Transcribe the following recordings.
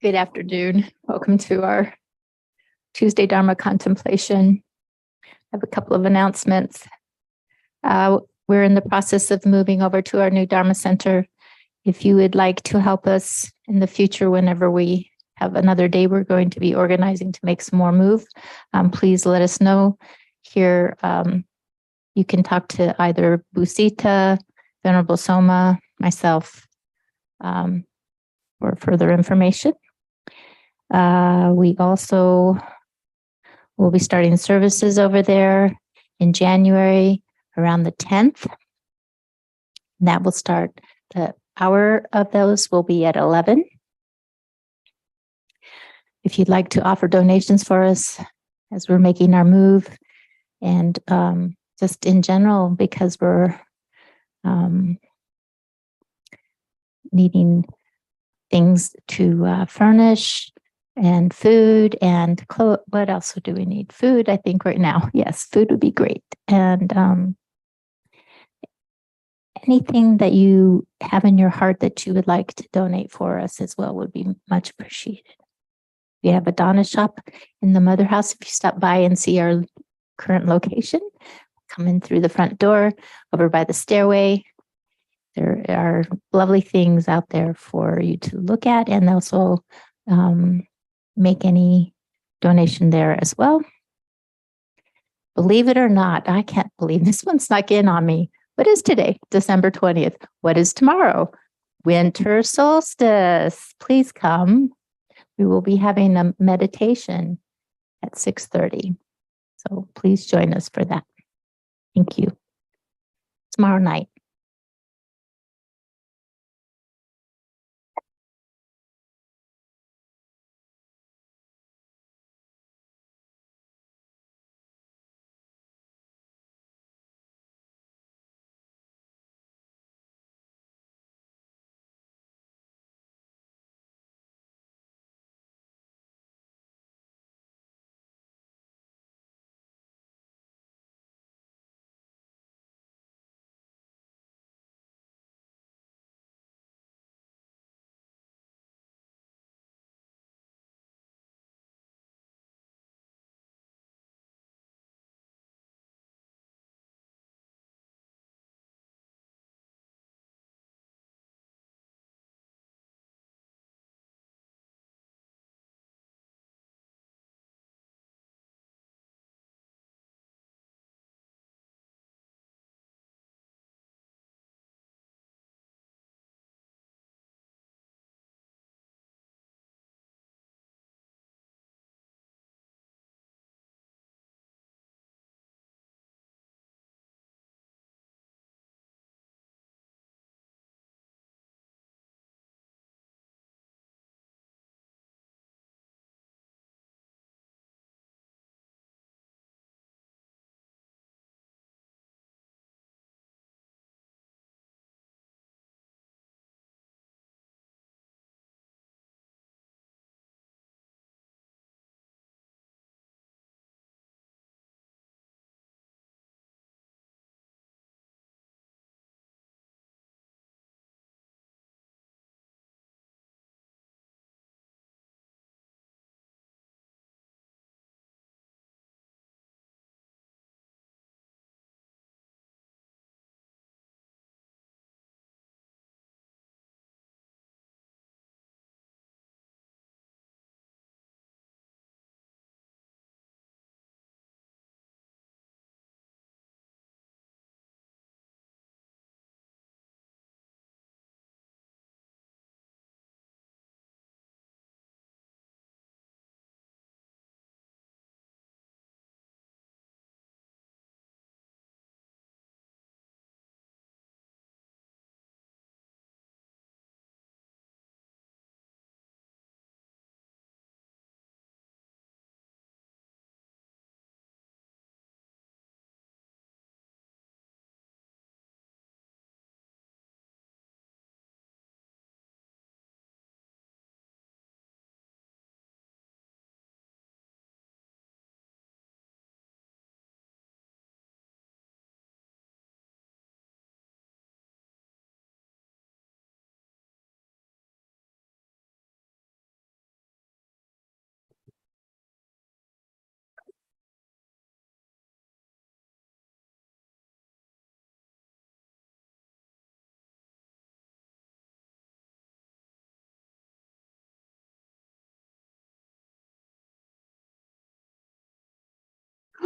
Good afternoon. Welcome to our Tuesday Dharma contemplation. I have a couple of announcements. We're in the process of moving over to our new Dharma Center. If you would like to help us in the future, whenever we have another day, we're going to be organizing to make some more move. Please let us know. Here, you can talk to either Busita, Venerable Soma, myself, for further information. We also will be starting services over there in January around the 10th. That will start, the hour of those will be at 11. If you'd like to offer donations for us as we're making our move, and just in general, because we're needing things to furnish, and food and clothes. What else do we need? Food, I think right now. Yes, food would be great. And anything that you have in your heart that you would like to donate for us as well would be much appreciated. We have a Donna shop in the Mother House. If you stop by and see our current location, come in through the front door, over by the stairway. There are lovely things out there for you to look at, and also make any donation there as well. Believe it or not, I can't believe this one snuck in on me. What is today? December 20th. What is tomorrow? Winter solstice. Please come. We will be having a meditation at 6:30. So please join us for that. Thank you. Tomorrow night.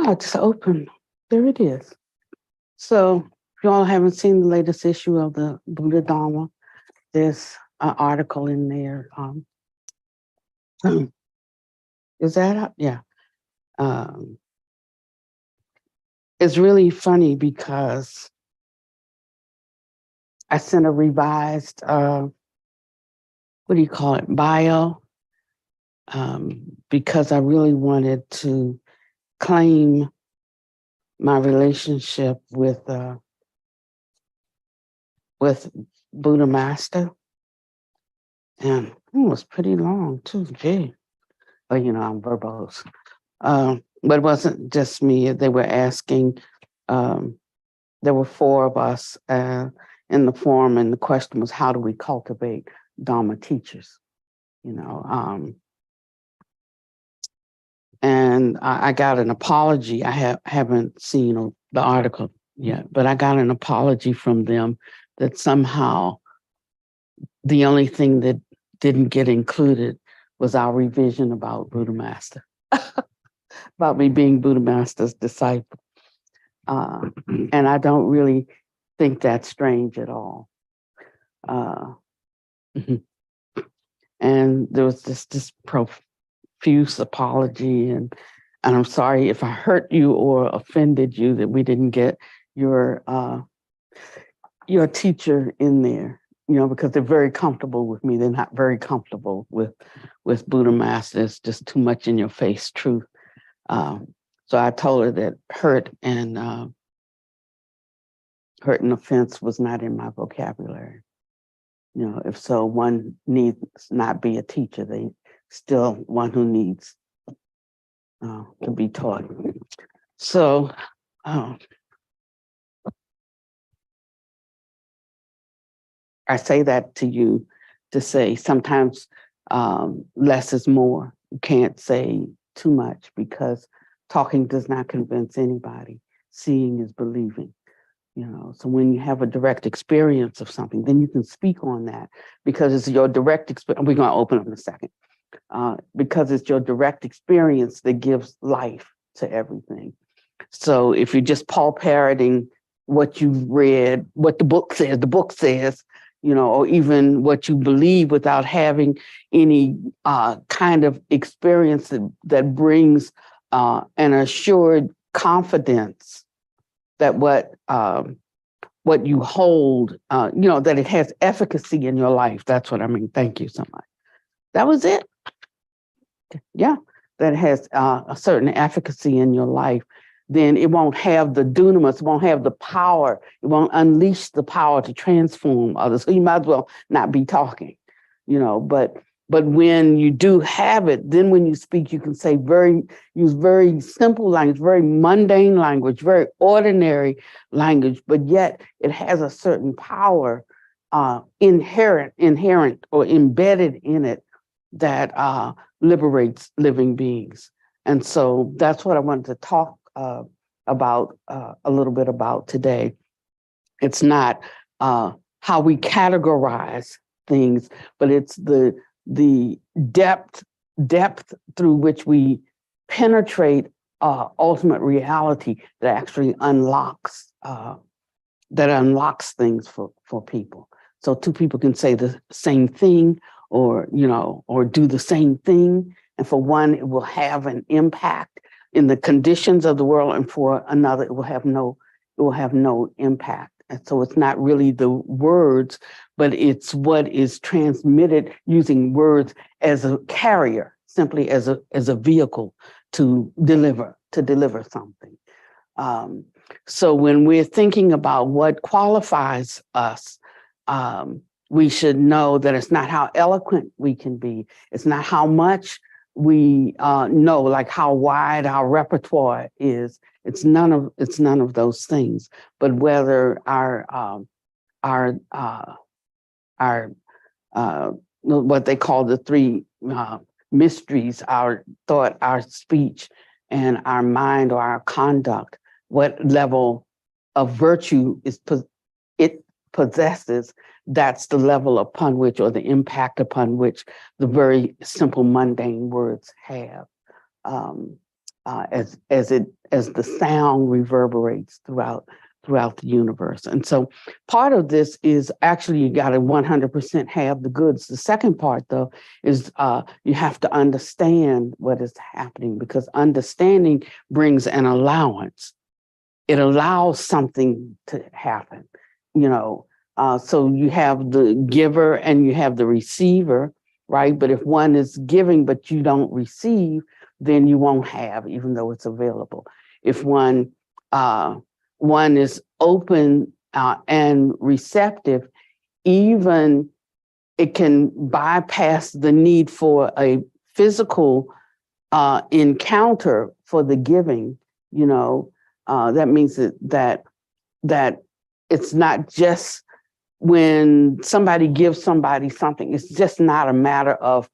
I just opened. There it is. So if you all haven't seen the latest issue of the Buddha Dharma, there's an article in there. Is that up? Yeah. It's really funny because I sent a revised, what do you call it, bio, because I really wanted to claim my relationship with Buddha Master. And it was pretty long too, gee. But I'm verbose. But it wasn't just me. They were asking, there were 4 of us in the forum, and the question was, how do we cultivate Dharma teachers? And I got an apology. I haven't seen the article yet, but I got an apology from them that somehow the only thing that didn't get included was our revision about Buddha Master, about me being Buddha Master's disciple. And I don't really think that's strange at all. And there was this profuse apology, and I'm sorry if I hurt you or offended you that we didn't get your teacher in there. Because they're very comfortable with me. They're not very comfortable with Buddha Master. It's just too much in your face truth. So I told her that hurt and offense was not in my vocabulary. If so, one needs not be a teacher. They still one who needs to be taught. So I say that to you to say sometimes less is more. You can't say too much because talking does not convince anybody. Seeing is believing. So when you have a direct experience of something, then you can speak on that because it's your direct experience. We're going to open up in a second. Because it's your direct experience that gives life to everything. So if you're just Paul parroting what you've read, what the book says, or even what you believe without having any kind of experience that brings an assured confidence that what you hold, that it has efficacy in your life. That's what I mean. Thank you so much. That was it. Yeah, that has a certain efficacy in your life. Then it won't have the dunamis, it won't have the power, it won't unleash the power to transform others. So you might as well not be talking, but when you do have it, then when you speak, you can say use very simple language, very mundane language, very ordinary language, but yet it has a certain power inherent or embedded in it that liberates living beings. And so that's what I wanted to talk about a little bit about today. It's not how we categorize things, but it's the depth through which we penetrate ultimate reality that actually unlocks things for people. So 2 people can say the same thing or do the same thing. And for one, it will have an impact in the conditions of the world. And for another, it will have no impact. And so it's not really the words, but it's what is transmitted using words as a carrier, simply as a vehicle to deliver something. So when we're thinking about what qualifies us, we should know that it's not how eloquent we can be. It's not how much we know, like how wide our repertoire is. It's none of those things. But whether our what they call the 3 mysteries, our thought, our speech, and our mind or our conduct, what level of virtue it possesses, that's the level upon which, or the impact upon which, the very simple mundane words have. as the sound reverberates throughout the universe. And so part of this is actually you got to 100% have the goods. The second part, though, is you have to understand what is happening, because understanding brings an allowance. It allows something to happen, so you have the giver and you have the receiver, right? But if one is giving but you don't receive, then you won't have, even though it's available. If one is open and receptive, even it can bypass the need for a physical encounter for the giving. That means that it's not just when somebody gives somebody something. It's just not a matter of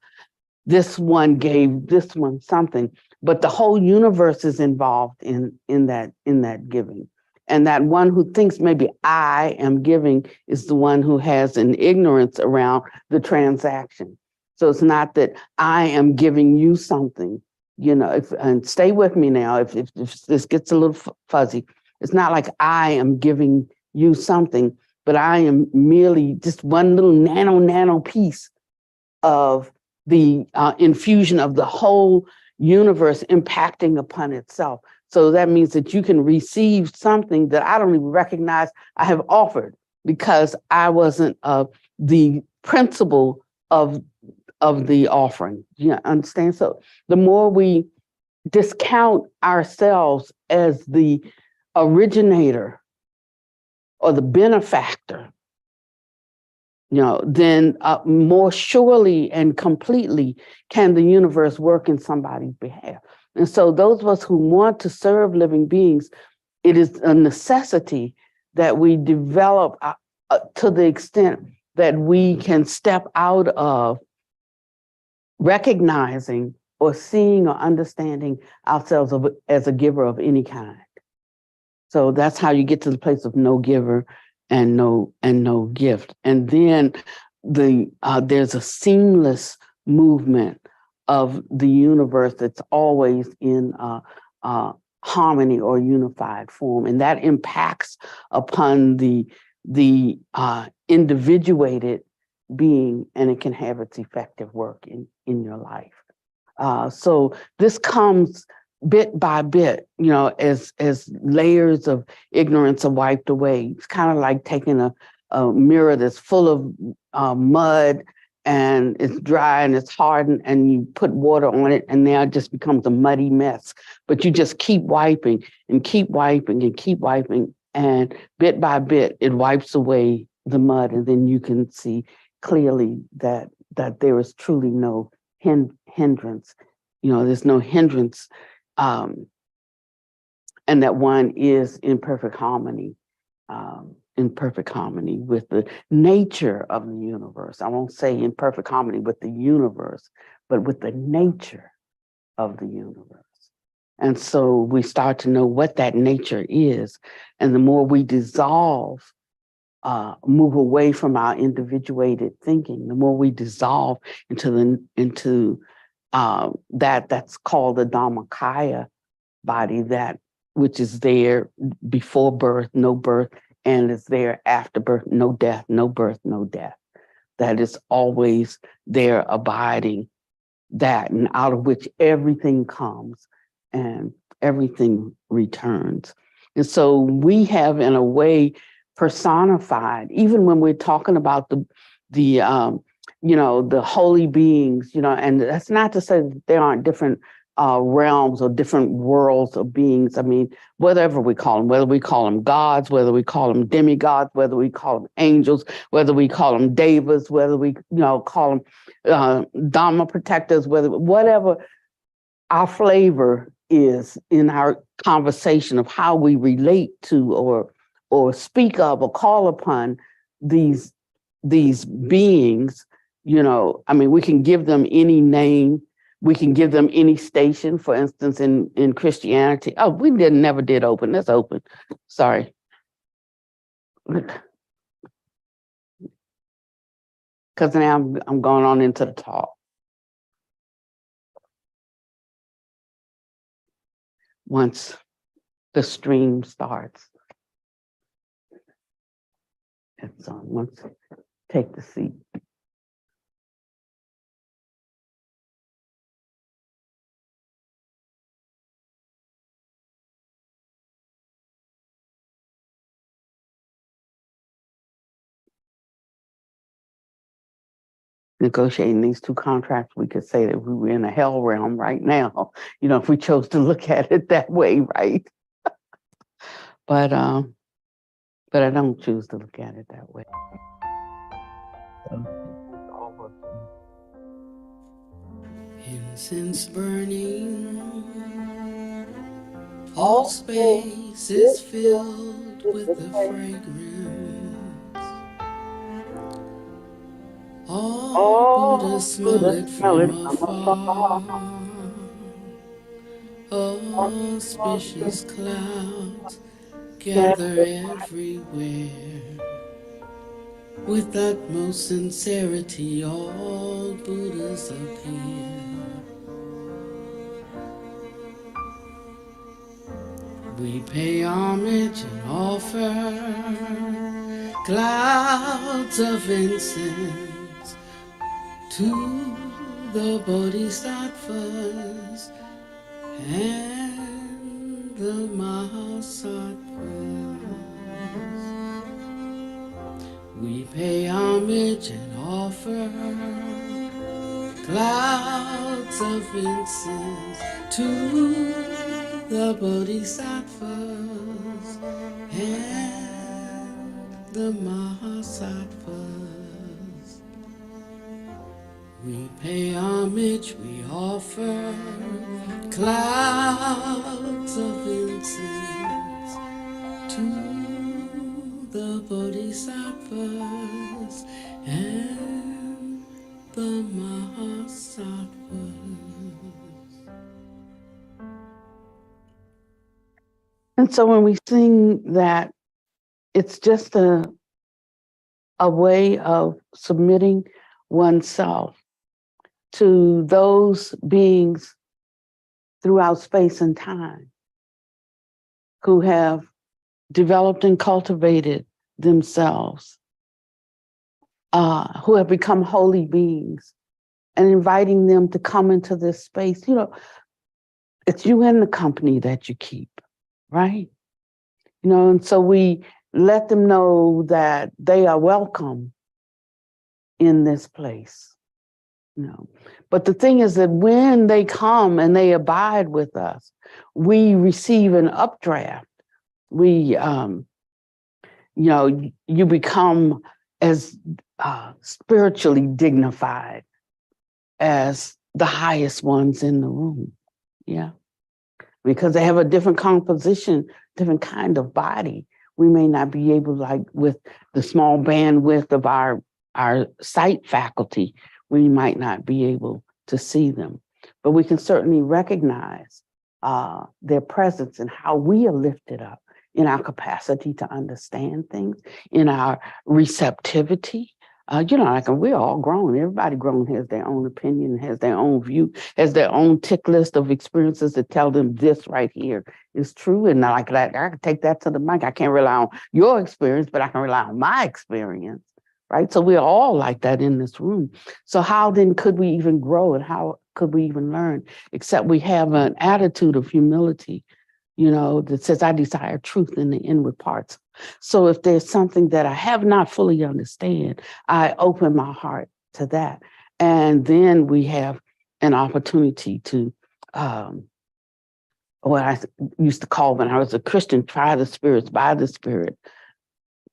this one gave this one something, but the whole universe is involved in that giving. And that one who thinks maybe I am giving is the one who has an ignorance around the transaction. So it's not that I am giving you something, and stay with me now, if this gets a little fuzzy. It's not like I am giving you something, but I am merely just one little nano piece of the infusion of the whole universe impacting upon itself. So that means that you can receive something that I don't even recognize I have offered, because I wasn't the principle of the offering. You understand? So the more we discount ourselves as the originator or the benefactor, then more surely and completely can the universe work in somebody's behalf. And so those of us who want to serve living beings, it is a necessity that we develop to the extent that we can step out of recognizing or seeing or understanding ourselves as a giver of any kind. So that's how you get to the place of no giver and no gift. And then there's a seamless movement of the universe that's always in harmony or unified form, and that impacts upon the individuated being, and it can have its effective work in your life. So this comes bit by bit, as layers of ignorance are wiped away. It's kind of like taking a mirror that's full of mud, and it's dry and it's hardened, and you put water on it, and now it just becomes a muddy mess. But you just keep wiping and keep wiping and keep wiping, and bit by bit, it wipes away the mud, and then you can see clearly that there is truly no hindrance. There's no hindrance. And that one is in perfect harmony with the nature of the universe. I won't say in perfect harmony with the universe, but with the nature of the universe. And so we start to know what that nature is. And the more we move away from our individuated thinking, the more we dissolve into that's called the Dharmakaya body, that which is there before birth, no birth, and is there after birth, no death, no birth, no death. That is always there abiding, that, and out of which everything comes and everything returns. And so we have, in a way, personified, even when we're talking about the holy beings, and that's not to say that there aren't different realms or different worlds of beings. I mean, whatever we call them, whether we call them gods, whether we call them demigods, whether we call them angels, whether we call them devas, whether we call them Dharma protectors, whatever our flavor is in our conversation of how we relate to or speak of or call upon these beings. I mean, we can give them any name. We can give them any station. For instance, in Christianity, we never did open. Let's open. Sorry. Because now I'm going on into the talk. once the stream starts. It's on. Once, take the seat. Negotiating these two contracts, we could say that we were in a hell realm right now, if we chose to look at it that way, right? But I don't choose to look at it that way. Incense burning, all space is filled with the fragrance. All Buddhas smell it from afar. Auspicious clouds gather everywhere. With utmost sincerity, all Buddhas appear. We pay homage and offer clouds of incense to the Bodhisattvas and the Mahasattvas. We pay homage and offer clouds of incense to the Bodhisattvas and the Mahasattvas. We pay homage, we offer clouds of incense to the Bodhisattvas and the Mahasattvas. And so when we sing that, it's just a way of submitting oneself to those beings throughout space and time who have developed and cultivated themselves, who have become holy beings, and inviting them to come into this space. It's you and the company that you keep, right? And so we let them know that they are welcome in this place. But the thing is that when they come and they abide with us, we receive an updraft. We, you become as spiritually dignified as the highest ones in the room. Yeah. Because they have a different composition, different kind of body. We may not be able, like with the small bandwidth of our sight faculty, we might not be able to see them. But we can certainly recognize their presence and how we are lifted up in our capacity to understand things, in our receptivity. Like we're all grown. Everybody grown has their own opinion, has their own view, has their own tick list of experiences that tell them this right here is true. And like that, I can take that to the mic. I can't rely on your experience, but I can rely on my experience, right? So we're all like that in this room. So how then could we even grow, and how could we even learn, except we have an attitude of humility, that says, I desire truth in the inward parts. So if there's something that I have not fully understand, I open my heart to that. And then we have an opportunity to, what I used to call when I was a Christian, try the spirits by the Spirit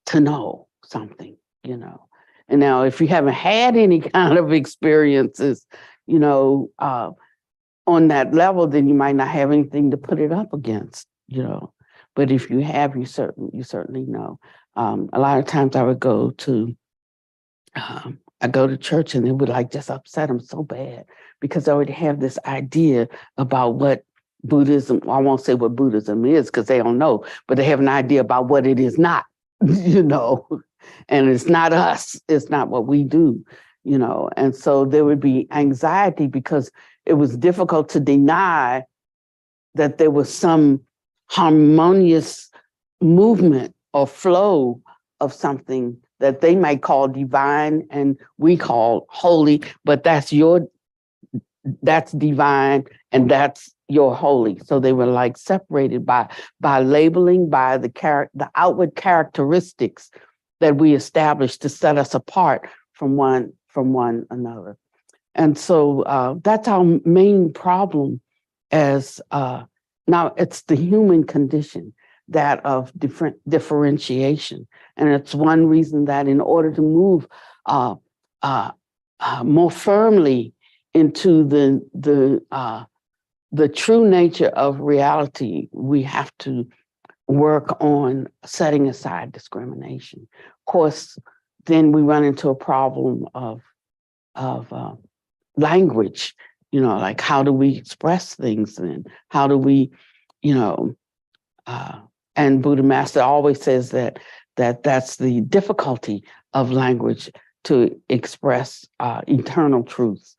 to know something, And now if you haven't had any kind of experiences, on that level, then you might not have anything to put it up against, But if you have, you certainly know. A lot of times I would go to church, and it would just upset them so bad because I already have this idea about what Buddhism. I won't say what Buddhism is because they don't know, but they have an idea about what it is not, And it's not us. It's not what we do, And so there would be anxiety because it was difficult to deny that there was some harmonious movement or flow of something that they might call divine and we call holy, but that's divine and that's your holy. So they were like separated by labeling, by the outward characteristics that we established to set us apart from one another. And so that's our main problem as now it's the human condition, that of differentiation. And it's one reason that in order to move more firmly into the true nature of reality, we have to work on setting aside discrimination. Of course, then we run into a problem of language, like how do we express things then? How do we, and Buddha Master always says that's the difficulty of language, to express eternal truths,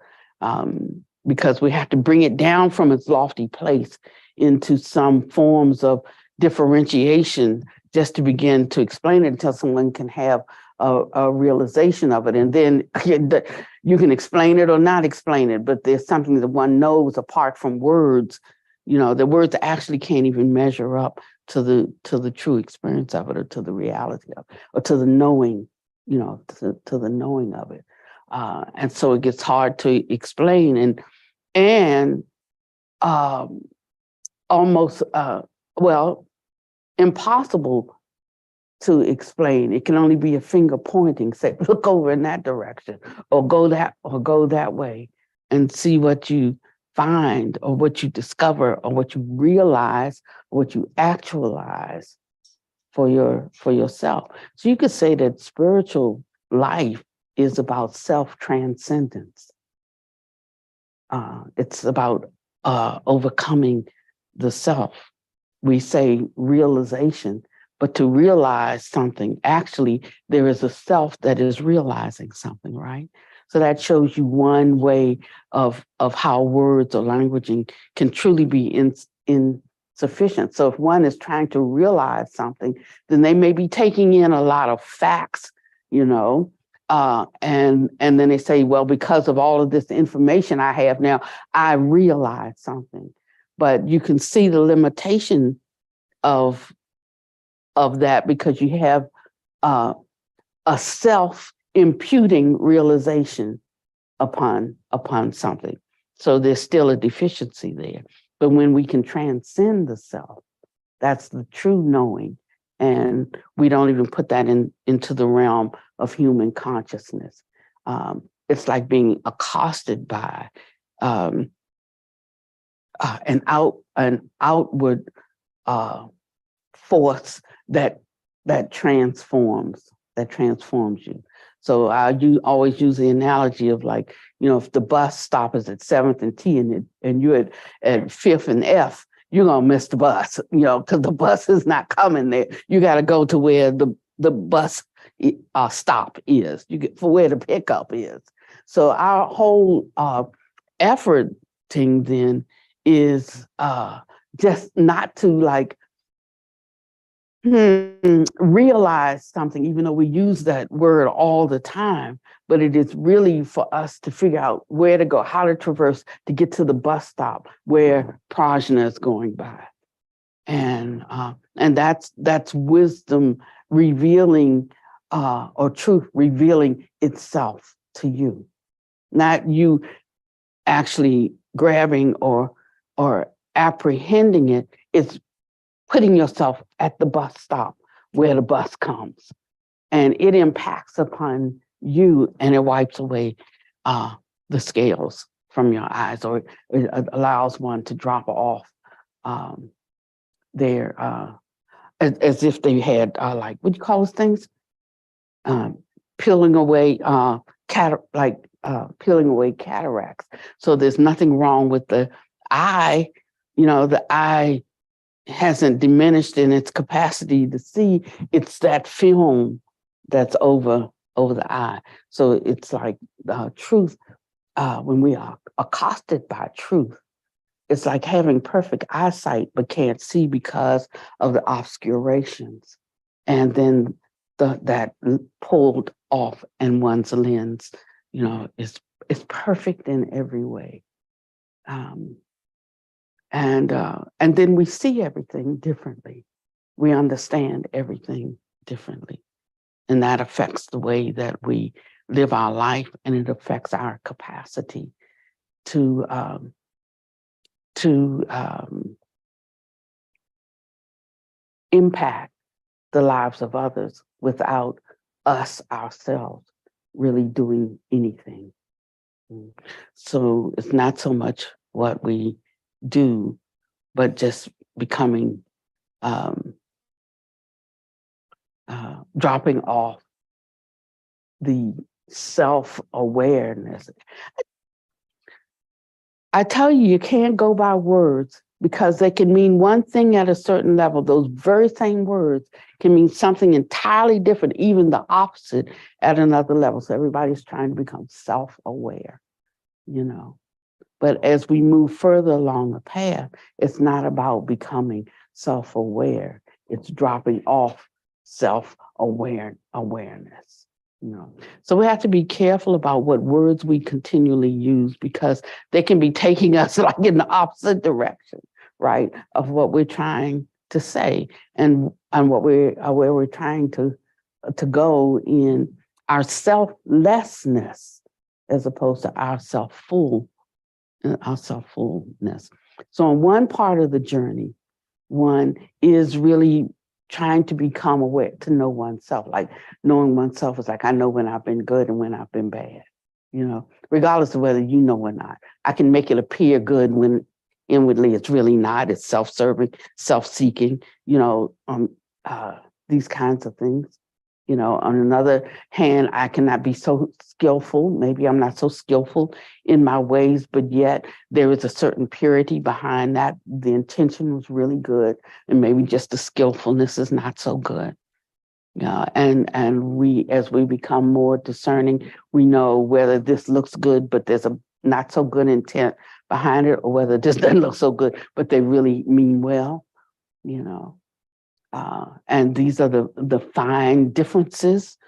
because we have to bring it down from its lofty place into some forms of differentiation just to begin to explain it until someone can have a realization of it. And then you can explain it or not explain it, but there's something that one knows apart from words, the words actually can't even measure up to the true experience of it, or to the reality of it, or to the knowing, to the knowing of it. And so it gets hard to explain and almost, impossible to explain. It can only be a finger pointing, say, look over in that direction, or go that way, and see what you find, or what you discover, or what you realize, or what you actualize for yourself. So you could say that spiritual life is about self-transcendence. It's about overcoming the self. We say realization, but to realize something, actually, there is a self that is realizing something, right? So that shows you one way of how words or languaging can truly be insufficient. So if one is trying to realize something, then they may be taking in a lot of facts, and then they say, well, because of all of this information I have now, I realize something. But you can see the limitation of that, because you have a self-imputing realization upon something. So there's still a deficiency there. But when we can transcend the self, that's the true knowing. And we don't even put that into the realm of human consciousness. It's like being accosted by an outward force that transforms you. So I always use the analogy of, like, if the bus stop is at 7th and T and you're at 5th and F, you're gonna miss the bus, because the bus is not coming there. You got to go to where the bus stop is. You get for where the pickup is. So our whole efforting then is just not to, like, realize something, even though we use that word all the time, but it is really for us to figure out where to go, how to traverse to get to the bus stop where Prajna is going by. And that's wisdom revealing, or truth revealing itself to you, not you actually grabbing or apprehending it. It's putting yourself at the bus stop where the bus comes, and it impacts upon you, and it wipes away the scales from your eyes, or it allows one to drop off there as if they had like, what do you call those things? Peeling away peeling away cataracts. So there's nothing wrong with the eye. The eye hasn't diminished in its capacity to see. It's that film that's over the eye. So it's like truth. When we are accosted by truth, it's like having perfect eyesight, but can't see because of the obscurations. And then that pulled off in one's lens, is perfect in every way. And then we see everything differently. We understand everything differently. And that affects the way that we live our life, and it affects our capacity to impact the lives of others without us ourselves really doing anything. So it's not so much what we do, but just becoming, dropping off the self-awareness. I tell you, you can't go by words because they can mean one thing at a certain level. Those very same words can mean something entirely different, even the opposite at another level. So everybody's trying to become self-aware, But as we move further along the path, it's not about becoming self-aware. It's dropping off self-awareness. So we have to be careful about what words we continually use, because they can be taking us like in the opposite direction, right, of what we're trying to say and what where we're trying to go in our selflessness as opposed to our self-fullness. So in one part of the journey, one is really trying to become aware, to know oneself. Like knowing oneself is like, I know when I've been good and when I've been bad, regardless of whether you know or not. I can make it appear good when inwardly it's really not. It's self-serving, self-seeking, these kinds of things. On another hand, I cannot be so skillful. Maybe I'm not so skillful in my ways, but yet there is a certain purity behind that. The intention was really good, and maybe just the skillfulness is not so good. And we, as we become more discerning, we know whether this looks good, but there's a not so good intent behind it, or whether this doesn't look so good, but they really mean well, and these are the fine differences,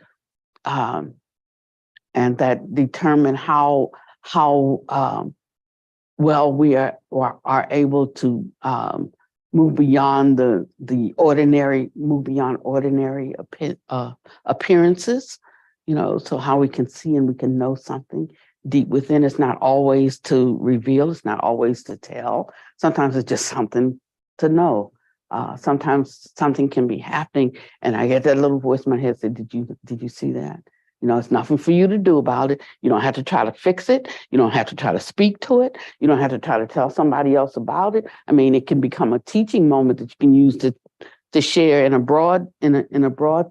and that determine how well we are able to move beyond the ordinary, appearances. So how we can see and we can know something deep within. It's not always to reveal. It's not always to tell. Sometimes it's just something to know. Sometimes something can be happening, and I get that little voice in my head say, "Did you see that?" It's nothing for you to do about it. You don't have to try to fix it. You don't have to try to speak to it. You don't have to try to tell somebody else about it. I mean, it can become a teaching moment that you can use to share in a broad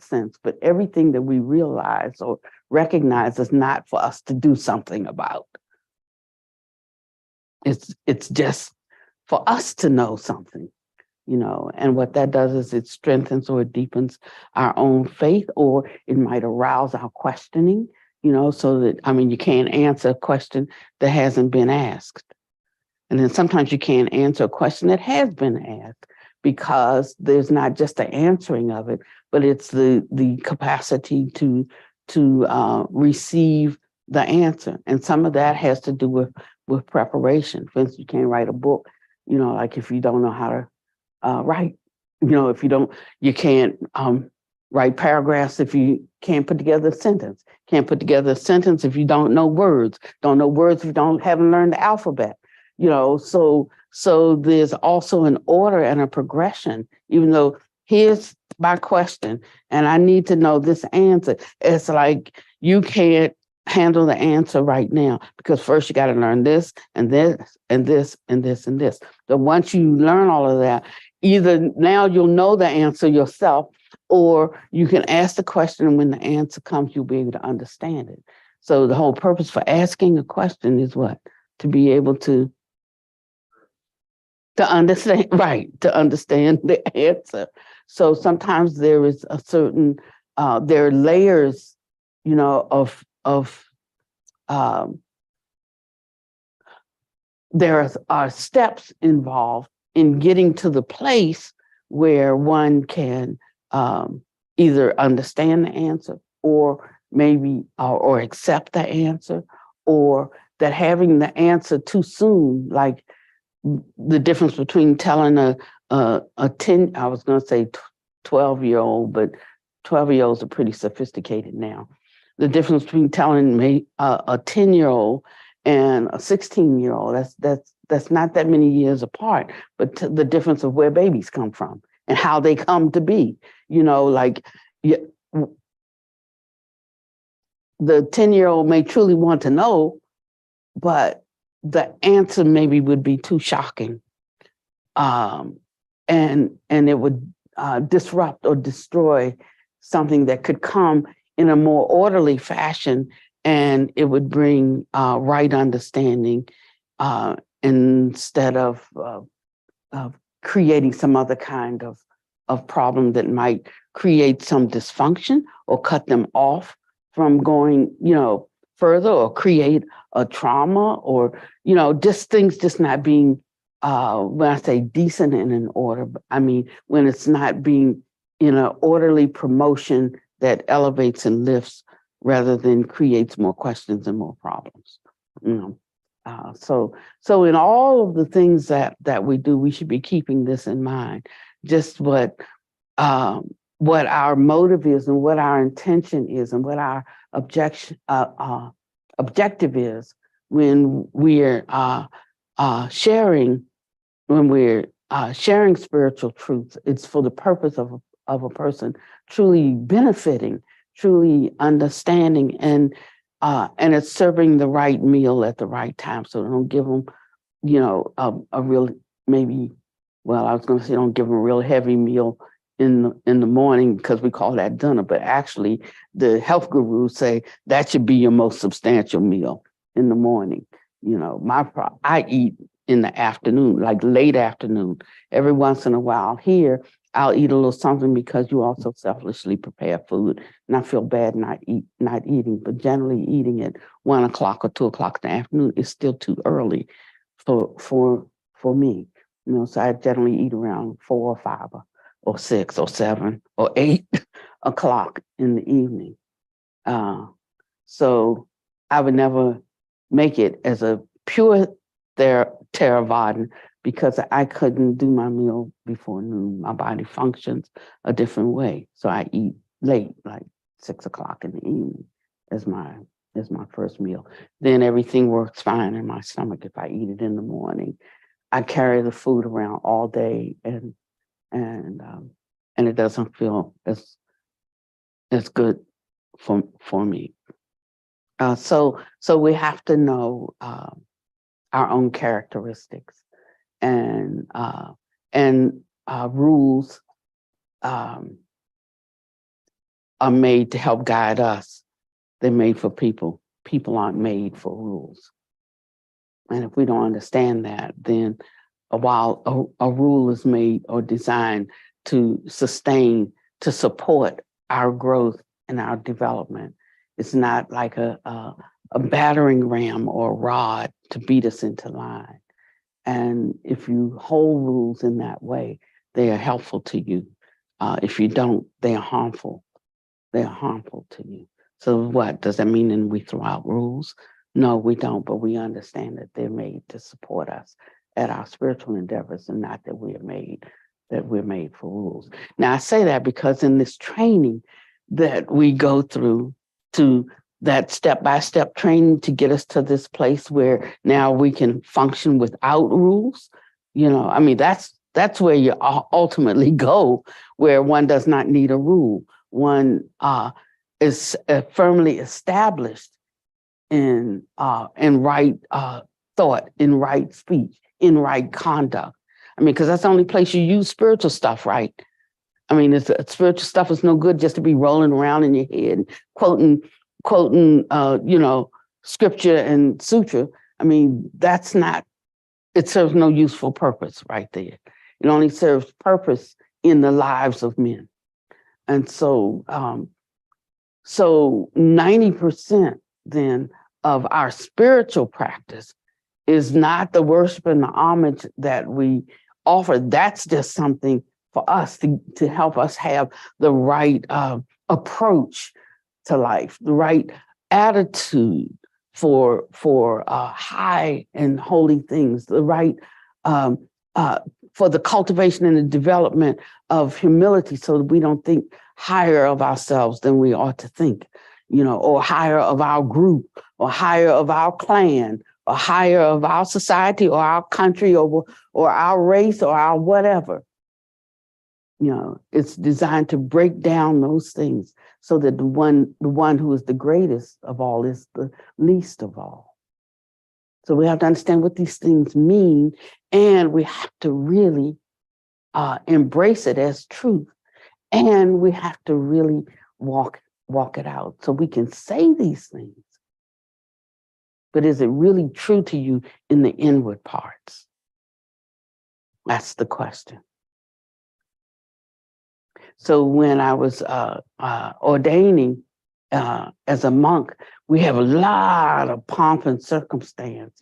sense. But everything that we realize or recognize is not for us to do something about. It's just for us to know something. And what that does is it strengthens or it deepens our own faith, or it might arouse our questioning, so that, you can't answer a question that hasn't been asked. And then sometimes you can't answer a question that has been asked, because there's not just the answering of it, but it's the capacity to receive the answer. And some of that has to do with preparation. For instance, you can't write a book, like if you don't know how to write, if you can't write paragraphs if you can't put together a sentence. Can't put together a sentence if you don't know words. Don't know words if you haven't learned the alphabet. So there's also an order and a progression. Even though here's my question, and I need to know this answer. It's like you can't handle the answer right now, because first you got to learn this and this and this and this and this. So once you learn all of that, either now you'll know the answer yourself, or you can ask the question, and when the answer comes, you'll be able to understand it. So the whole purpose for asking a question is what? To be able to understand, right, to understand the answer. So sometimes there is a certain, there are layers, of there are steps involved in getting to the place where one can either understand the answer or maybe or accept the answer, or that having the answer too soon, like the difference between telling a 10, I was going to say 12-year-old, but 12-year-olds are pretty sophisticated now. The difference between telling me a 10-year-old and a 16-year-old, that's not that many years apart, but the difference of where babies come from and how they come to be. Like the 10-year-old may truly want to know, but the answer maybe would be too shocking. And it would disrupt or destroy something that could come in a more orderly fashion, and it would bring right understanding instead of creating some other kind of problem that might create some dysfunction or cut them off from going, further, or create a trauma, or, just things just not being, when I say decent and in order, I mean, when it's not being in an orderly promotion that elevates and lifts rather than creates more questions and more problems. So in all of the things that we do, we should be keeping this in mind. Just what our motive is, and what our intention is, and what our objective is when we're sharing spiritual truths. It's for the purpose of a person truly benefiting, truly understanding, and it's serving the right meal at the right time. So don't give them, a real, maybe, well, I was going to say don't give them a real heavy meal in the morning, because we call that dinner, but actually the health gurus say that should be your most substantial meal in the morning. I eat in the afternoon, like late afternoon. Every once in a while here, I'll eat a little something because you also selfishly prepare food, and I feel bad not eating, but generally eating at 1 o'clock or 2 o'clock in the afternoon is still too early for me. So I generally eat around 4 or 5 or 6 or 7 or 8 o'clock in the evening. So I would never make it as a pure Theravada, because I couldn't do my meal before noon. My body functions a different way. So I eat late, like 6 o'clock in the evening as my first meal. Then everything works fine in my stomach if I eat it in the morning. I carry the food around all day, and it doesn't feel as good for me. So we have to know our own characteristics, and rules are made to help guide us. They're made for people. People aren't made for rules. And if we don't understand that, then while a rule is made or designed to sustain, to support our growth and our development, it's not like a battering ram or a rod to beat us into line. And if you hold rules in that way, they are helpful to you. If you don't, they are harmful. They are harmful to you. So what, does that mean that we throw out rules? No, we don't, but we understand that they're made to support us at our spiritual endeavors, and not that we're made for rules. Now, I say that because in this training that we go through, to that step-by-step training to get us to this place where now we can function without rules, I mean, that's where you ultimately go, where one does not need a rule. One is firmly established in right thought, in right speech, in right conduct. I mean, because that's the only place you use spiritual stuff, right? I mean, spiritual stuff is no good just to be rolling around in your head, quoting, scripture and sutra. I mean, it serves no useful purpose right there. It only serves purpose in the lives of men. And so 90% then of our spiritual practice is not the worship and the homage that we offer. That's just something for us to help us have the right approach to life, the right attitude for high and holy things, the right for the cultivation and the development of humility, so that we don't think higher of ourselves than we ought to think, or higher of our group, or higher of our clan, or higher of our society, or our country, or our race, or our whatever. It's designed to break down those things so that the one who is the greatest of all is the least of all. So we have to understand what these things mean, and we have to really embrace it as truth. And we have to really walk it out so we can say these things. But is it really true to you in the inward parts? That's the question. So when I was ordaining as a monk, we have a lot of pomp and circumstance,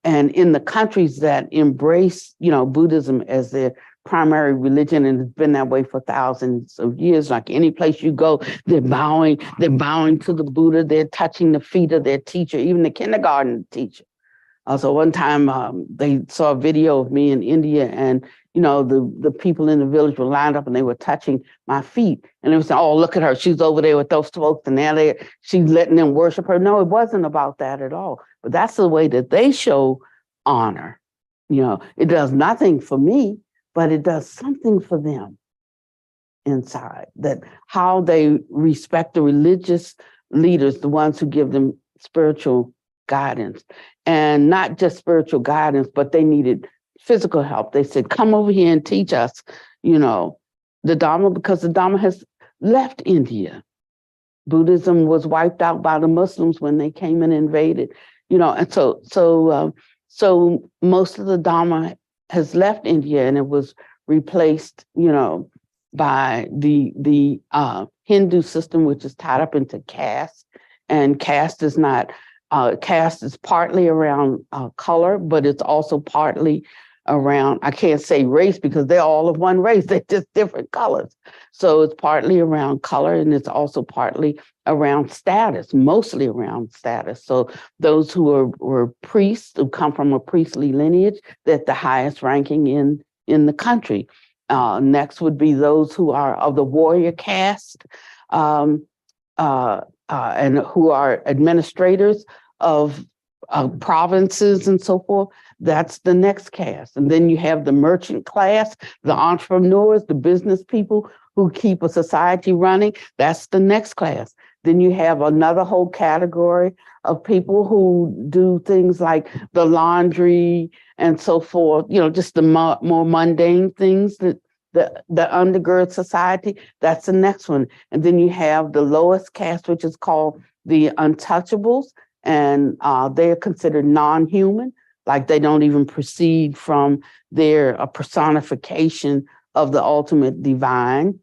and in the countries that embrace, Buddhism as their primary religion, and it's been that way for thousands of years. Like any place you go, they're bowing to the Buddha, they're touching the feet of their teacher, even the kindergarten teacher. So one time they saw a video of me in India, and the people in the village were lined up and they were touching my feet, and they were saying, "Oh, look at her, she's over there with those folks, and now she's letting them worship her." No, it wasn't about that at all. But that's the way that they show honor. It does nothing for me, but it does something for them inside. That how they respect the religious leaders, the ones who give them spiritual guidance, and not just spiritual guidance, but they needed physical help. They said, "Come over here and teach us, the Dharma," because the Dharma has left India. Buddhism was wiped out by the Muslims when they came and invaded, and so most of the Dharma has left India, and it was replaced, by the Hindu system, which is tied up into caste, and caste is not. Caste is partly around color, but it's also partly around, I can't say race because they're all of one race, they're just different colors. So it's partly around color, and it's also partly around status, mostly around status. So those who were priests, who come from a priestly lineage, they're the highest ranking in the country. Next would be those who are of the warrior caste, and who are administrators of provinces and so forth. That's the next caste. And then you have the merchant class, the entrepreneurs, the business people who keep a society running. That's the next class. Then you have another whole category of people who do things like the laundry and so forth, just the more mundane things that undergird society. That's the next one. And then you have the lowest caste, which is called the untouchables, and they're considered non-human, like they don't even proceed from their personification of the ultimate divine.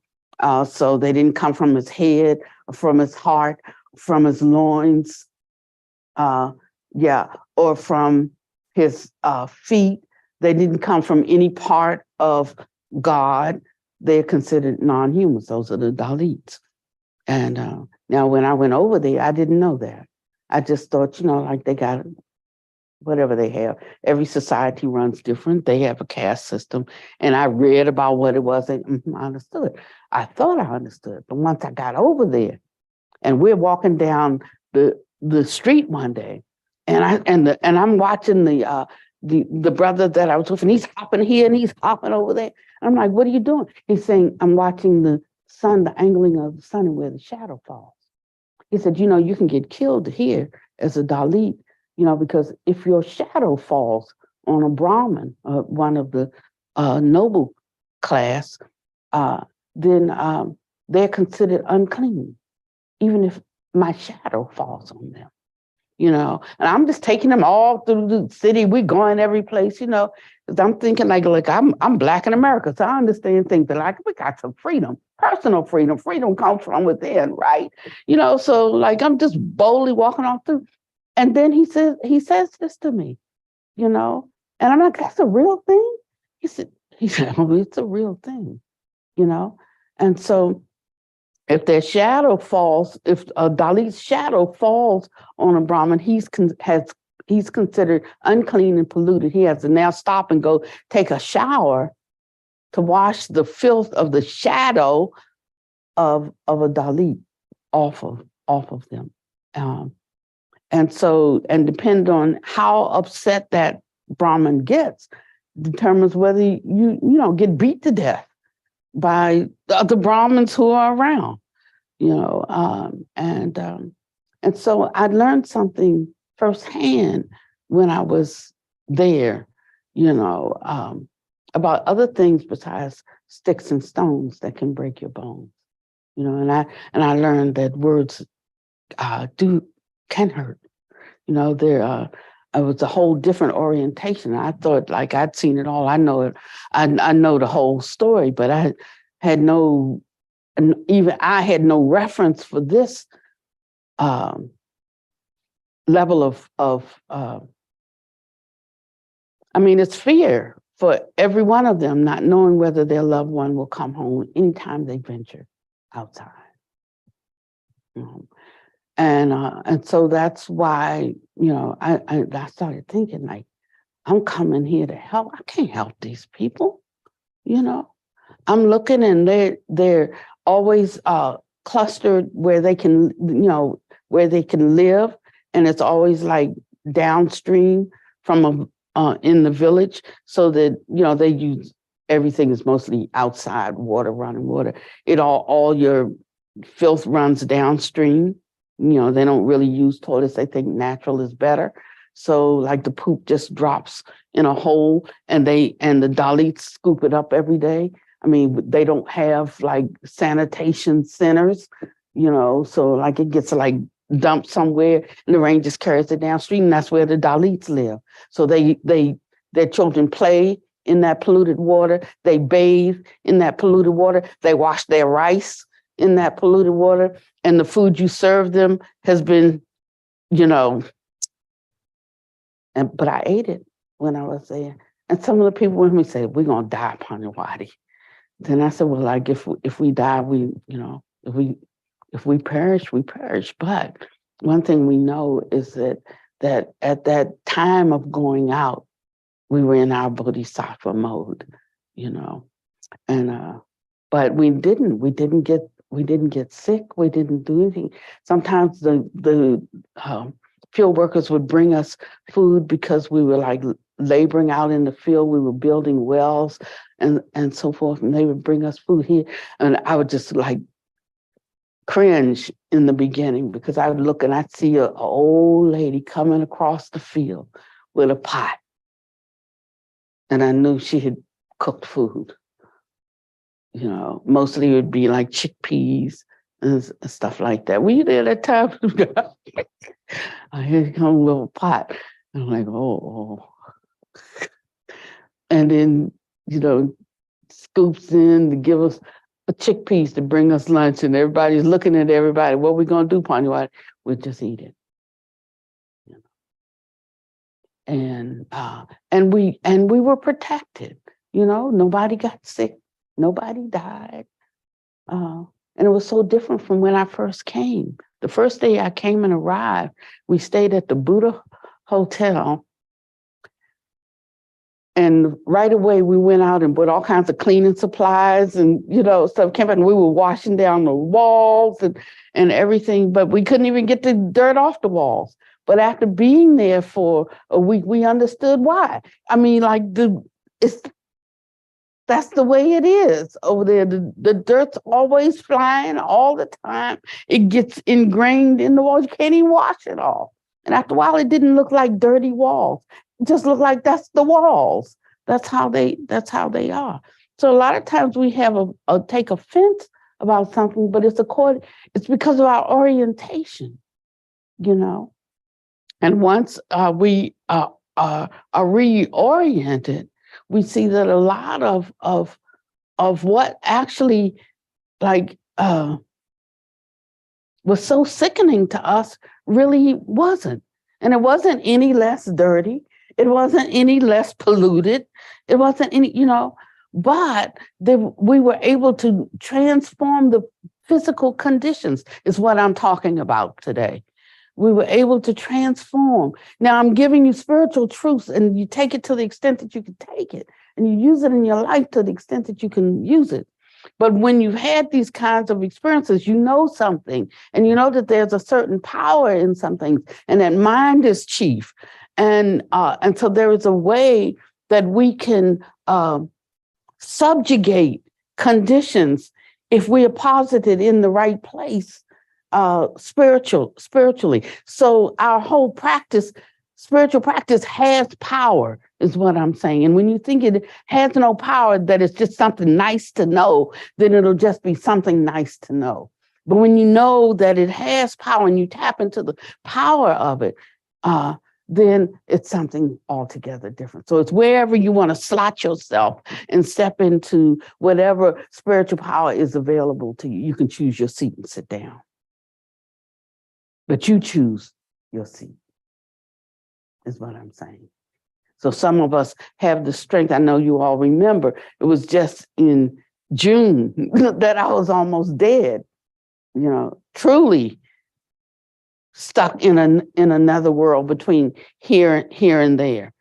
So they didn't come from his head, from his heart, from his loins, or from his feet. They didn't come from any part of God. They're considered non-humans. Those are the Dalits. And now when I went over there, I didn't know that. I just thought, like they got whatever they have. Every society runs different. They have a caste system. And I read about what it was, and I understood. I thought I understood. But once I got over there, and we're walking down the street one day, and I'm watching the brother that I was with, and he's hopping here and he's hopping over there. And I'm like, "What are you doing?" He's saying, "I'm watching the sun, the angling of the sun and where the shadow falls." He said, "You can get killed here as a Dalit, because if your shadow falls on a Brahmin, one of the noble class, then they're considered unclean, even if my shadow falls on them." And I'm just taking them all through the city. We're going every place, because I'm thinking like I'm Black in America, so I understand things that we got some freedom, personal freedom. Freedom comes from within, right? So I'm just boldly walking on through. And then he says this to me. you know? And I'm like, that's a real thing? He said, oh, it's a real thing, you know? And so if their shadow falls, if a Dalit's shadow falls on a Brahmin, he's considered unclean and polluted. He has to now stop and go take a shower to wash the filth of the shadow of a Dalit off of them. And so, and depend on how upset that Brahmin gets, determines whether you get beat to death by the other Brahmins who are around, and so I learned something firsthand when I was there, about other things besides sticks and stones that can break your bones, and I learned that words can hurt. It was a whole different orientation. I thought like I'd seen it all. I know it. I know the whole story, but I had no reference for this level of it's fear for every one of them, not knowing whether their loved one will come home anytime they venture outside. And so that's why, I started thinking, like, I'm coming here to help. I can't help these people, I'm looking and they're always clustered where they can, live. And it's always like downstream from in the village, so that, they use, everything is mostly outside, running water. All your filth runs downstream. They don't really use toilets. They think natural is better. So like the poop just drops in a hole and the Dalits scoop it up every day. They don't have like sanitation centers, so like it gets like dumped somewhere and the rain just carries it downstream. And that's where the Dalits live. So their children play in that polluted water. They bathe in that polluted water. They wash their rice in that polluted water. And the food you serve them has been, but I ate it when I was there. And some of the people with me said, we're going to die, Panawati. Then I said, well, like if we die, if we perish, we perish. But one thing we know is that at that time of going out, we were in our bodhisattva mode, and but we didn't get sick. We didn't do anything. Sometimes the field workers would bring us food because we were like laboring out in the field. We were building wells and so forth, and they would bring us food here. And I would just like cringe in the beginning because I would look and I'd see an old lady coming across the field with a pot. And I knew she had cooked food. Mostly it would be like chickpeas and stuff like that. Were you there that time? Here comes a little pot. And I'm like, oh. And then, scoops in to give us chickpeas to bring us lunch. And everybody's looking at everybody. What are we going to do, Paniwati? We'll just eat it. And we were protected. Nobody got sick. Nobody died. And it was so different from when I first came. The first day I came and arrived, we stayed at the Buddha Hotel. And right away we went out and bought all kinds of cleaning supplies and, stuff came back and we were washing down the walls and everything, but we couldn't even get the dirt off the walls. But after being there for a week, we understood why. That's the way it is over there. The dirt's always flying all the time. It gets ingrained in the walls. You can't even wash it off. And after a while, it didn't look like dirty walls. It just looked like that's the walls. That's how they are. So a lot of times we have take offense about something, but it's because of our orientation, And once we are reoriented, we see that a lot of what actually was so sickening to us really wasn't. And it wasn't any less dirty. It wasn't any less polluted. It wasn't any, but we were able to transform the physical conditions is what I'm talking about today. We were able to transform. Now I'm giving you spiritual truths, and you take it to the extent that you can take it, and you use it in your life to the extent that you can use it. But when you've had these kinds of experiences, you know something, and you know that there's a certain power in some things, and that mind is chief. And so there is a way that we can subjugate conditions if we are posited in the right place, spiritually. So our whole practice, spiritual practice, has power, is what I'm saying. And when you think it has no power, that it's just something nice to know, then it'll just be something nice to know. But when you know that it has power and you tap into the power of it, then it's something altogether different. So it's wherever you want to slot yourself and step into whatever spiritual power is available to you. You can choose your seat and sit down. But you choose your seat, is what I'm saying. So some of us have the strength. I know you all remember, it was just in June that I was almost dead, truly stuck in another world between here and there.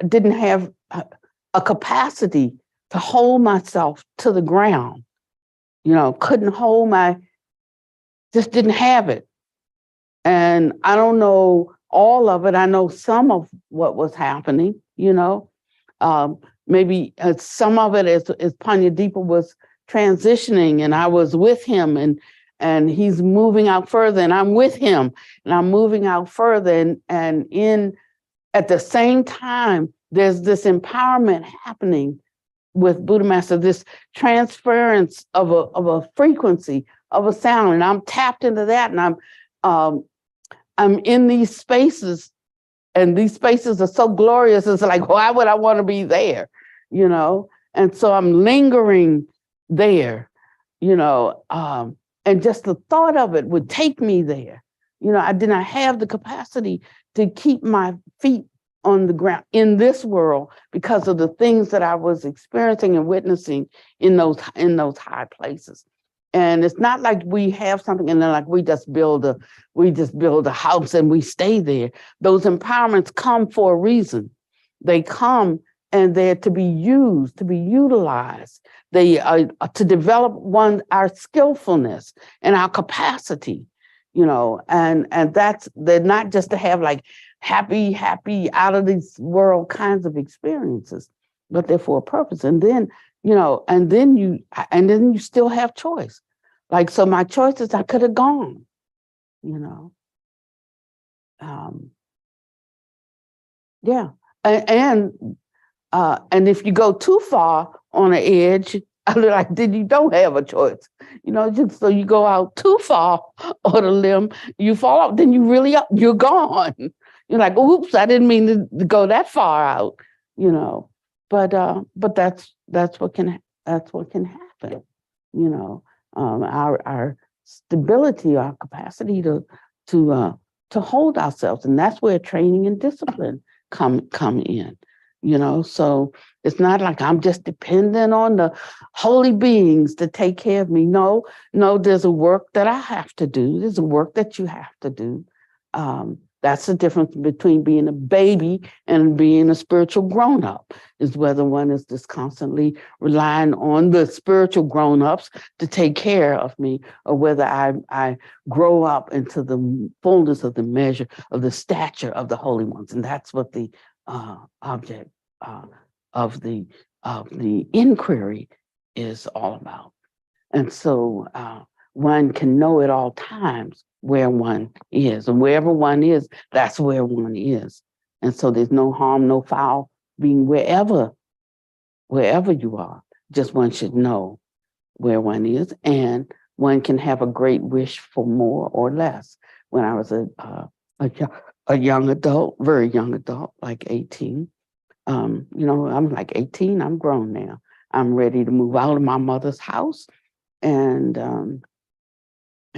Didn't have a capacity to hold myself to the ground. Couldn't hold just didn't have it. And I don't know all of it. I know some of what was happening, maybe some of it as Panyadeepa was transitioning and I was with him and he's moving out further and I'm with him and I'm moving out further. And at the same time, there's this empowerment happening with Buddha Master, this transference of a frequency, of a sound. And I'm tapped into that, and I'm in these spaces, and these spaces are so glorious. It's like, why would I want to be there? And so I'm lingering there, and just the thought of it would take me there. I did not have the capacity to keep my feet on the ground in this world because of the things that I was experiencing and witnessing in those high places. And it's not like we have something and then like we just build a house and we stay there. Those empowerments come for a reason. They come and they're to be used, to be utilized. They are to develop our skillfulness and our capacity, and they're not just to have like happy out of this world kinds of experiences, but they're for a purpose. And then, and then you still have choice. Like, so my choice is I could have gone, yeah. And if you go too far on the edge, like, then you don't have a choice, just so you go out too far on a limb, you fall off, then you're gone. You're like, oops, I didn't mean to go that far out, but that's what can happen, our stability, our capacity to hold ourselves, and that's where training and discipline come in. So it's not like I'm just dependent on the holy beings to take care of me. No, there's a work that I have to do. There's a work that you have to do. That's the difference between being a baby and being a spiritual grown-up, is whether one is just constantly relying on the spiritual grown-ups to take care of me, or whether I grow up into the fullness of the measure of the stature of the holy ones. And that's what the object of the inquiry is all about. And so one can know at all times where one is, and wherever one is, that's where one is. And so there's no harm, no foul being wherever you are. Just one should know where one is, and one can have a great wish for more or less. When I was a young adult, very young adult, like 18, I'm like 18, I'm grown now. I'm ready to move out of my mother's house, and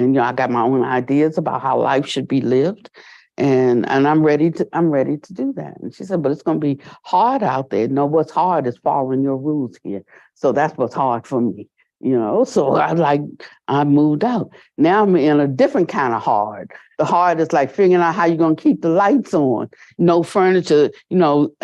I got my own ideas about how life should be lived. And I'm ready to do that. And she said, but it's going to be hard out there. No, what's hard is following your rules here. So that's what's hard for me, So I moved out. Now I'm in a different kind of hard. The hard is like figuring out how you're going to keep the lights on. No furniture, you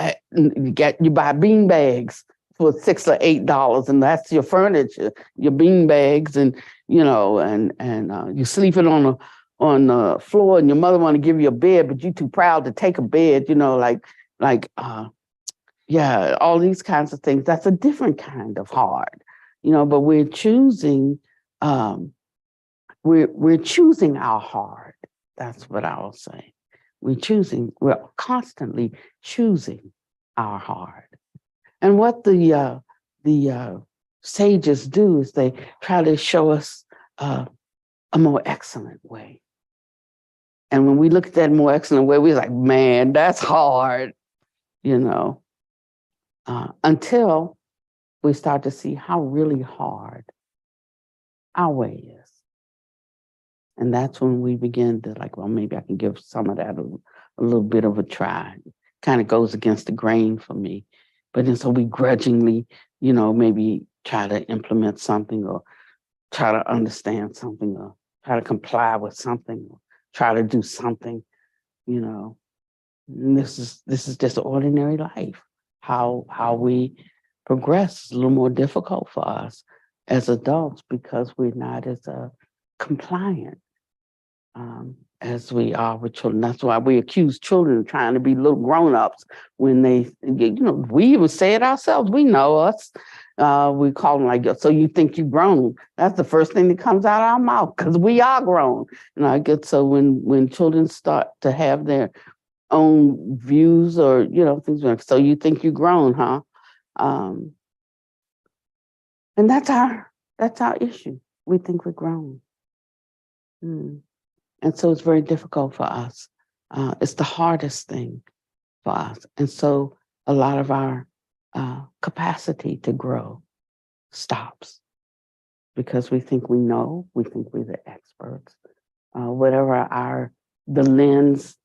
buy bean bags for $6 or $8, and that's your furniture, your bean bags, and you're sleeping on the floor, and your mother want to give you a bed, but you're too proud to take a bed, all these kinds of things. That's a different kind of hard, but we're choosing, we're choosing our hard. That's what I will say. We're constantly choosing our hard. And what the sages do is they try to show us a more excellent way. And when we look at that more excellent way, we're like, man, that's hard, until we start to see how really hard our way is. And that's when we begin to like, well, maybe I can give some of that a little bit of a try. Kind of goes against the grain for me. But then so we grudgingly, maybe try to implement something or try to understand something or try to comply with something or try to do something, And this is just ordinary life. How we progress is a little more difficult for us as adults because we're not as compliant as we are with children. That's why we accuse children of trying to be little grown-ups when they, we even say it ourselves. We know us. We call them like, so you think you've grown. That's the first thing that comes out of our mouth because we are grown. And I get so when children start to have their own views or, things like, so you think you've grown, huh? And that's our issue. We think we're grown. And so it's very difficult for us. It's the hardest thing for us. And so a lot of our capacity to grow stops because we think we know, we think we're the experts. Whatever the lens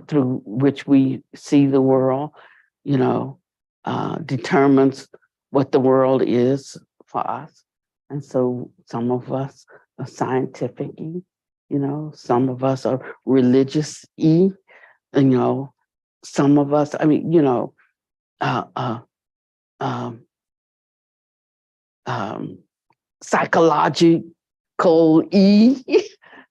through which we see the world, determines what the world is for us. And so some of us are scientific-y, some of us are religious-y, some of us, psychological-y,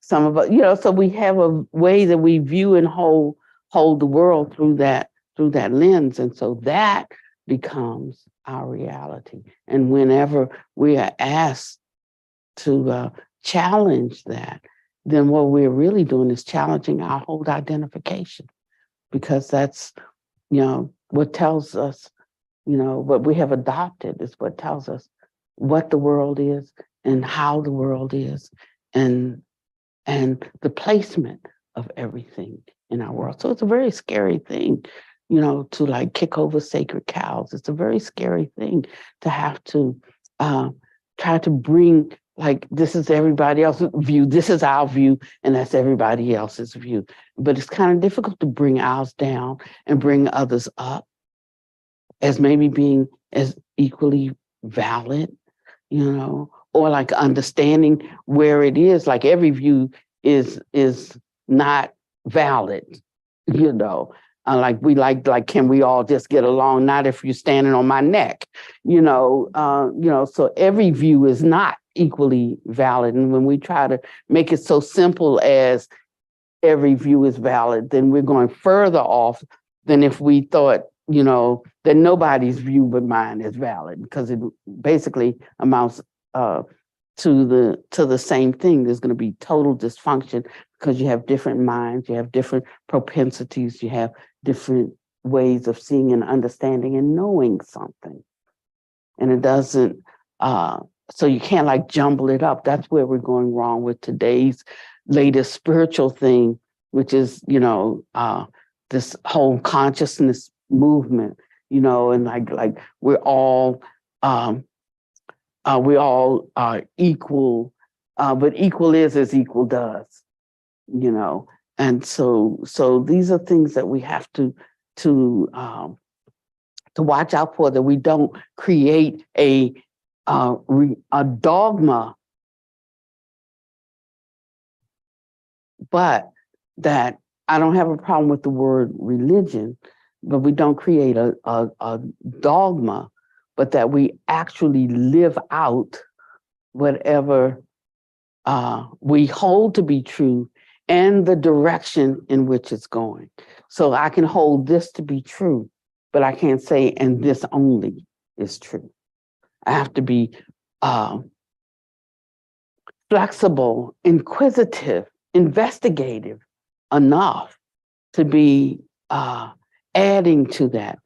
some of us, so we have a way that we view and hold the world through that lens. And so that becomes our reality. And whenever we are asked to challenge that, then what we're really doing is challenging our whole identification, because that's, what tells us, what we have adopted is what tells us what the world is and how the world is and the placement of everything in our world. So it's a very scary thing, to like kick over sacred cows. It's a very scary thing to have to try to bring, like, this is everybody else's view, this is our view, and that's everybody else's view. But it's kind of difficult to bring ours down and bring others up as maybe being as equally valid, or like understanding where it is, like every view is not valid, like we like, can we all just get along? Not if you're standing on my neck, so every view is not equally valid. And when we try to make it so simple as every view is valid, then we're going further off than if we thought, that nobody's view but mine is valid, because it basically amounts to the same thing. There's going to be total dysfunction because you have different minds, you have different propensities, you have different ways of seeing and understanding and knowing something. And it doesn't, so you can't like jumble it up. That's where we're going wrong with today's latest spiritual thing, which is, this whole consciousness movement, and like we're all equal, but equal is as equal does, And so these are things that we have to watch out for, that we don't create a dogma, but that I don't have a problem with the word religion, but we don't create a dogma, but that we actually live out whatever we hold to be true and the direction in which it's going. So I can hold this to be true, but I can't say, and this only is true. I have to be flexible, inquisitive, investigative enough to be adding to that.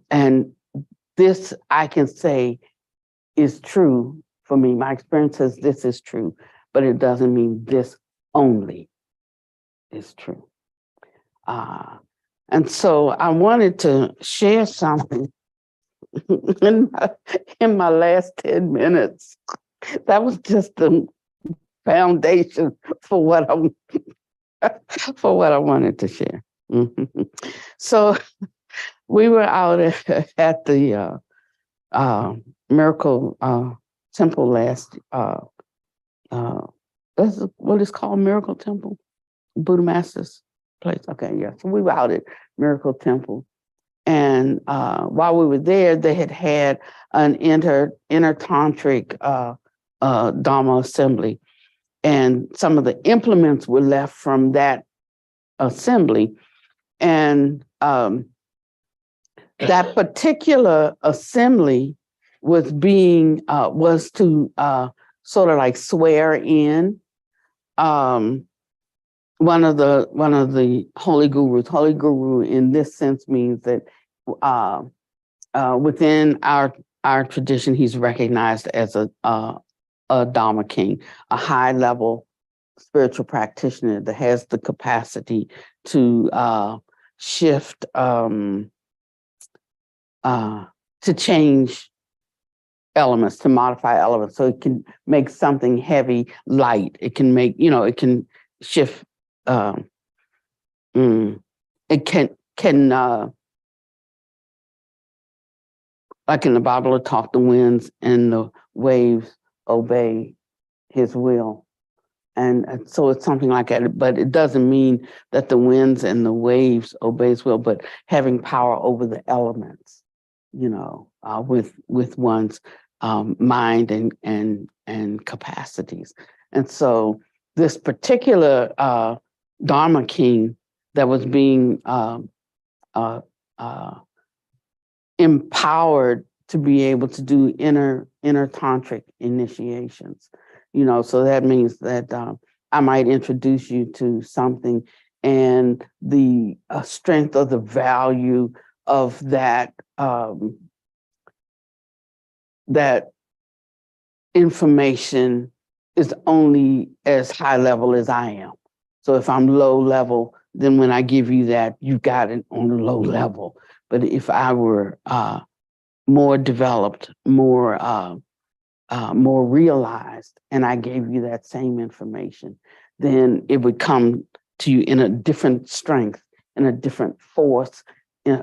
And this, I can say, is true for me. My experience says this is true, but it doesn't mean this only is true. And so I wanted to share something in my last 10 minutes. That was just the foundation for what I wanted to share. So we were out at the Miracle Temple last. That's what it's called, Miracle Temple, Buddha Master's place. Okay, yeah. So we were out at Miracle Temple, and while we were there, they had an intertantric Dharma assembly, and some of the implements were left from that assembly, and that particular assembly was to sort of like swear in one of the holy gurus. Holy guru in this sense means that within our tradition, he's recognized as a Dharma king, a high level spiritual practitioner that has the capacity to shift, to change elements, to modify elements. So it can make something heavy light. It can make, it can shift. It can like in the Bible, it talked the winds and the waves obey his will. And so it's something like that, but it doesn't mean that the winds and the waves obey his will, but having power over the elements, with one's mind and capacities. And so this particular Dharma king that was being empowered to be able to do inner tantric initiations, so that means that I might introduce you to something, and the strength or the value of that that information is only as high level as I am. So if I'm low level, then when I give you that, you got it on a low level. But if I were more developed, more realized, and I gave you that same information, then it would come to you in a different strength, in a different force, in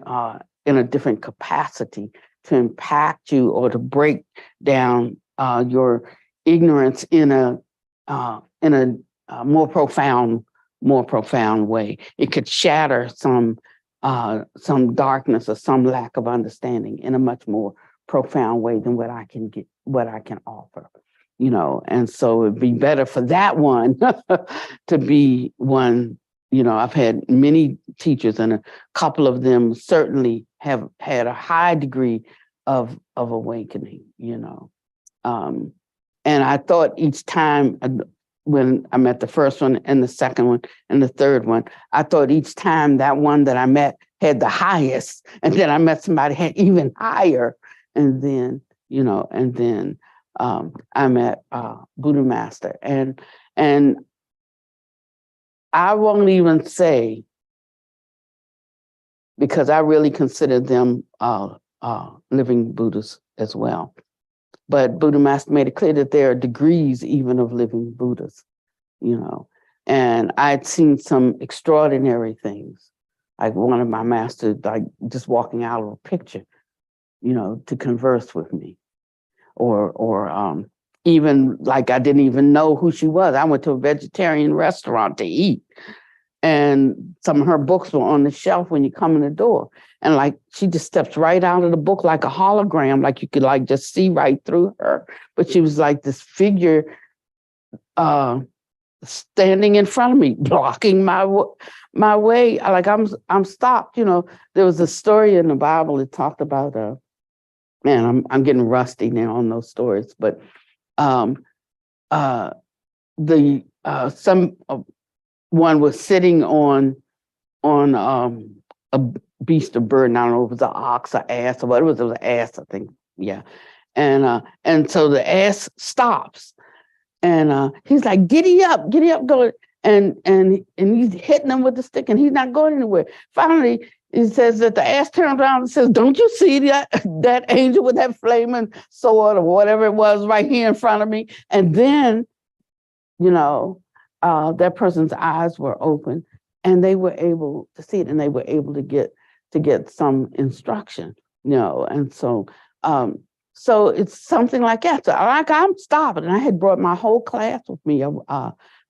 a different capacity to impact you or to break down your ignorance in a more profound way. It could shatter some darkness or some lack of understanding in a much more profound way than what I can offer, and so it'd be better for that one to be one. I've had many teachers, and a couple of them certainly have had a high degree of awakening, and I thought each time when I met the first one and the second one and the third one, I thought each time that one that I met had the highest, and then I met somebody had even higher. And then, I met Buddha Master, and I won't even say, because I really consider them living Buddhas as well. But Buddha Master made it clear that there are degrees even of living Buddhas, And I'd seen some extraordinary things, like one of my masters, like just walking out of a picture, to converse with me, or even like I didn't even know who she was. I went to a vegetarian restaurant to eat, and some of her books were on the shelf when you come in the door. And like she just steps right out of the book like a hologram, like you could like just see right through her. But she was like this figure standing in front of me, blocking my way. Like I'm stopped. There was a story in the Bible that talked about man, I'm getting rusty now on those stories, but um the one was sitting on a beast of burden. I don't know if it was an ox or ass or what it was. It was an ass, I think. Yeah. And so the ass stops, and he's like, giddy up, going. And he's hitting him with the stick, and he's not going anywhere. Finally, he says that the ass turns around and says, don't you see that angel with that flaming sword or whatever it was right here in front of me? And then, that person's eyes were open, and they were able to see it, and they were able to get some instruction, and so it's something like that. So I'm stopping, and I had brought my whole class with me,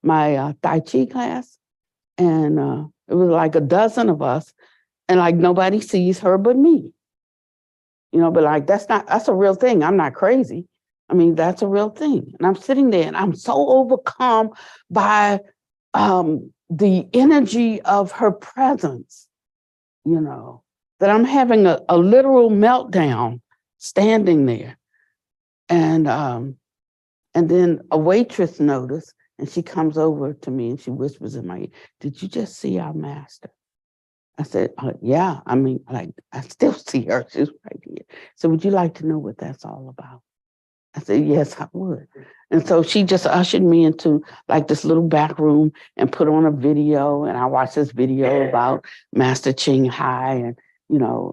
my Tai Chi class, and it was like a dozen of us, and like nobody sees her but me, but like that's a real thing. I'm not crazy. I mean, that's a real thing. And I'm sitting there, and I'm so overcome by the energy of her presence, that I'm having a literal meltdown standing there. And then a waitress noticed, and she comes over to me and she whispers in my ear, did you just see our master? I said, yeah. I mean, like, I still see her. She's right here. So would you like to know what that's all about? I said, yes, I would. And so she just ushered me into like this little back room and put on a video. And I watched this video about Master Ching Hai and,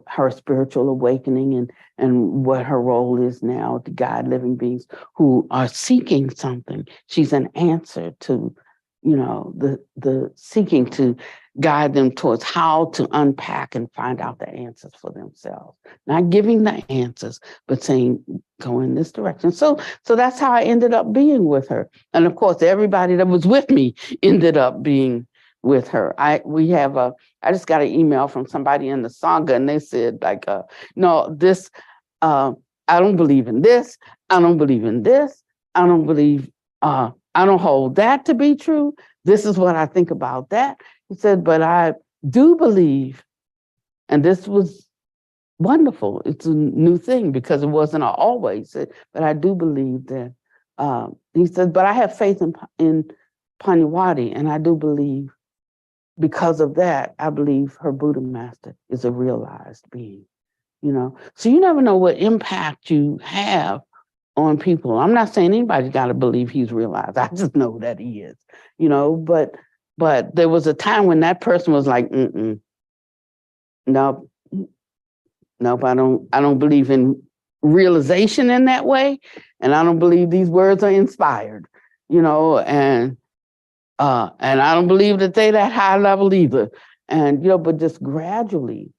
her spiritual awakening and what her role is now to guide living beings who are seeking something. She's an answer to, the seeking to guide them towards how to unpack and find out the answers for themselves. Not giving the answers, but saying, go in this direction. So that's how I ended up being with her. And of course, everybody that was with me ended up being with her. I just got an email from somebody in the Sangha, and they said like, no, this, I don't believe in this. I don't believe in this. I don't believe, I don't hold that to be true. This is what I think about that. He said, but I do believe, and this was wonderful. It's a new thing because it wasn't always, but I do believe that, he said, but I have faith in Panyawati, and I do believe because of that, I believe her Buddha master is a realized being, So you never know what impact you have on people. I'm not saying anybody's got to believe he's realized. I just know that he is, but there was a time when that person was like, nope, I don't believe in realization in that way. And I don't believe these words are inspired, and I don't believe that they that high level either. And, but just gradually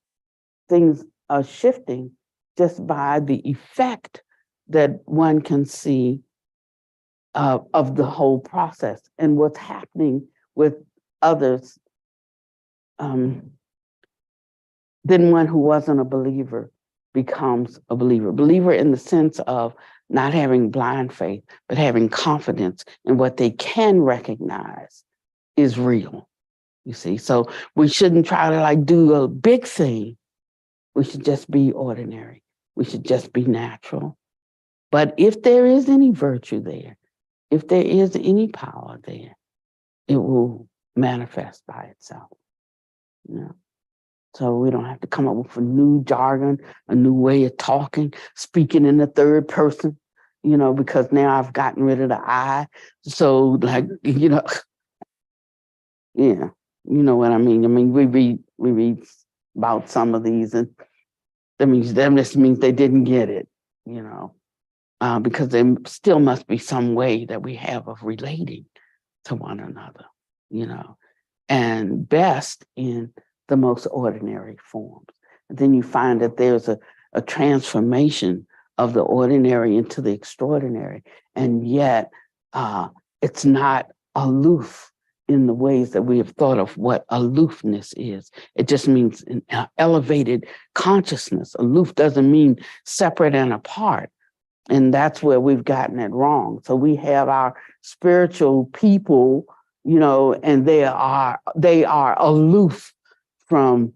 things are shifting just by the effect that one can see of the whole process and what's happening with others. Then one who wasn't a believer becomes a believer. Believer in the sense of not having blind faith, but having confidence in what they can recognize is real, you see. So we shouldn't try to like do a big thing. We should just be ordinary. We should just be natural. But if there is any virtue there, if there is any power there, it will manifest by itself. So we don't have to come up with a new jargon, a new way of talking, speaking in the third person, because now I've gotten rid of the I. So like, yeah, you know what I mean? I mean, we read about some of these, and that just means they didn't get it, because there still must be some way that we have of relating to one another. you know, and best in the most ordinary forms. And then you find that there's a transformation of the ordinary into the extraordinary, and yet it's not aloof in the ways that we have thought of what aloofness is. It just means an elevated consciousness. Aloof doesn't mean separate and apart. And that's where we've gotten it wrong. So we have our spiritual people, you know, and they are aloof from,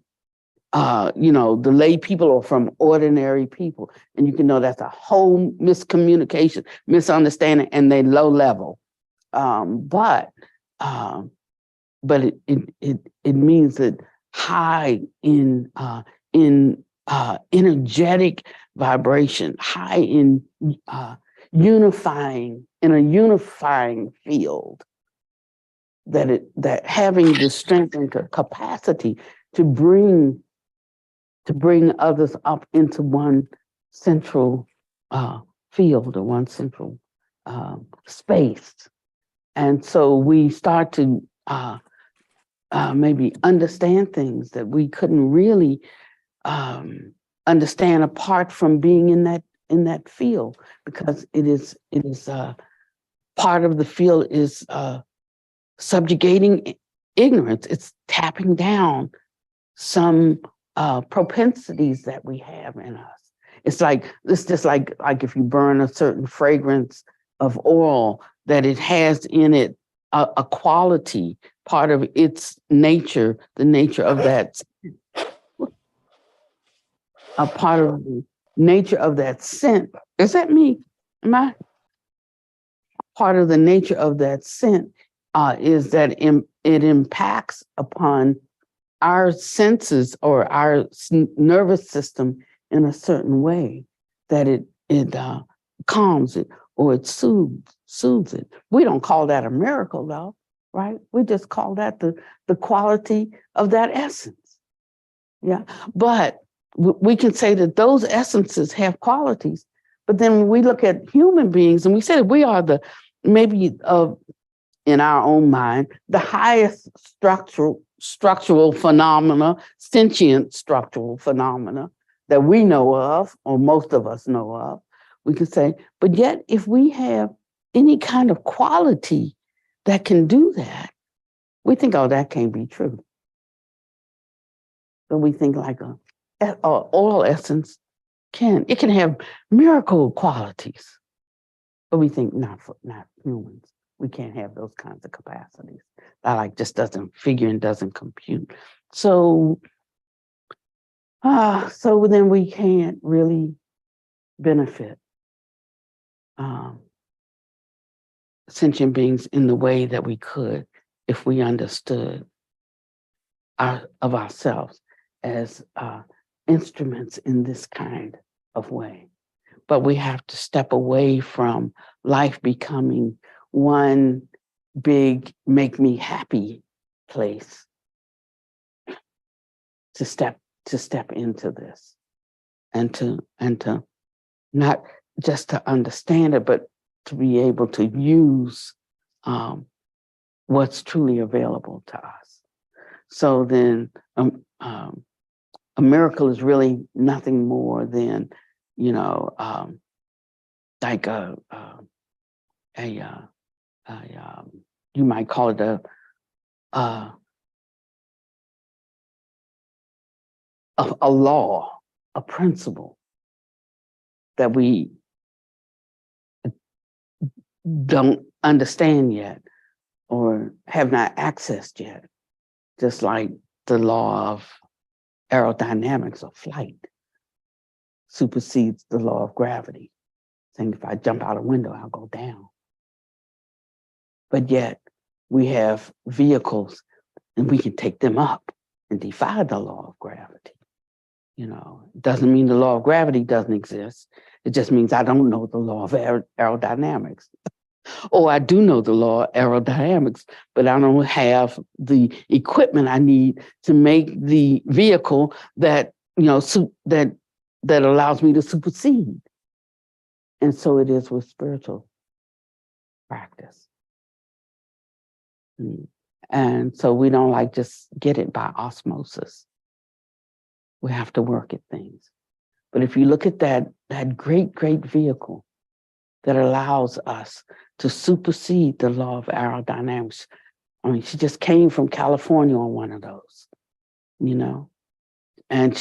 you know, the lay people or from ordinary people. And you can know that's a whole miscommunication, misunderstanding, and they low level. But it means that high in energetic vibration, high in unifying, in a unifying field, that having the strength and capacity to bring others up into one central field or one central space. And so we start to maybe understand things that we couldn't really understand apart from being in that field, because it is part of the field is subjugating ignorance. It's tapping down some propensities that we have in us. It's just like if you burn a certain fragrance of oil, that it has in it a quality, part of its nature, the nature of that, a part of the nature of that scent. Is that me? Am I? Part of the nature of that scent is that it impacts upon our senses or our nervous system in a certain way, that it calms it or it soothes it. We don't call that a miracle, though, right? We just call that the quality of that essence. Yeah, but we can say that those essences have qualities. But then when we look at human beings, and we say that we are maybe in our own mind, the highest structural phenomena, sentient structural phenomena that we know of, or most of us know of, we can say, but yet if we have any kind of quality that can do that, we think, oh, that can't be true. But we think like a oil essence can have miracle qualities. But we think not humans. We can't have those kinds of capacities. That just doesn't figure and doesn't compute. So then we can't really benefit sentient beings in the way that we could if we understood of ourselves as instruments in this kind of way. But we have to step away from life becoming one big make me happy place to step into this, and to not just to understand it, but to be able to use what's truly available to us. So then a miracle is really nothing more than, like you might call it a law, a principle that we don't understand yet or have not accessed yet, just like the law of aerodynamics or flight supersedes the law of gravity, saying if I jump out a window, I'll go down. But yet we have vehicles and we can take them up and defy the law of gravity. It doesn't mean the law of gravity doesn't exist. It just means I don't know the law of aerodynamics. Or I do know the law of aerodynamics, but I don't have the equipment I need to make the vehicle that, that allows me to supersede. And so it is with spiritual practice. And so we don't like just get it by osmosis. We have to work at things. But if you look at that great, great vehicle that allows us to supersede the law of aerodynamics. I mean, she just came from California on one of those, you know, and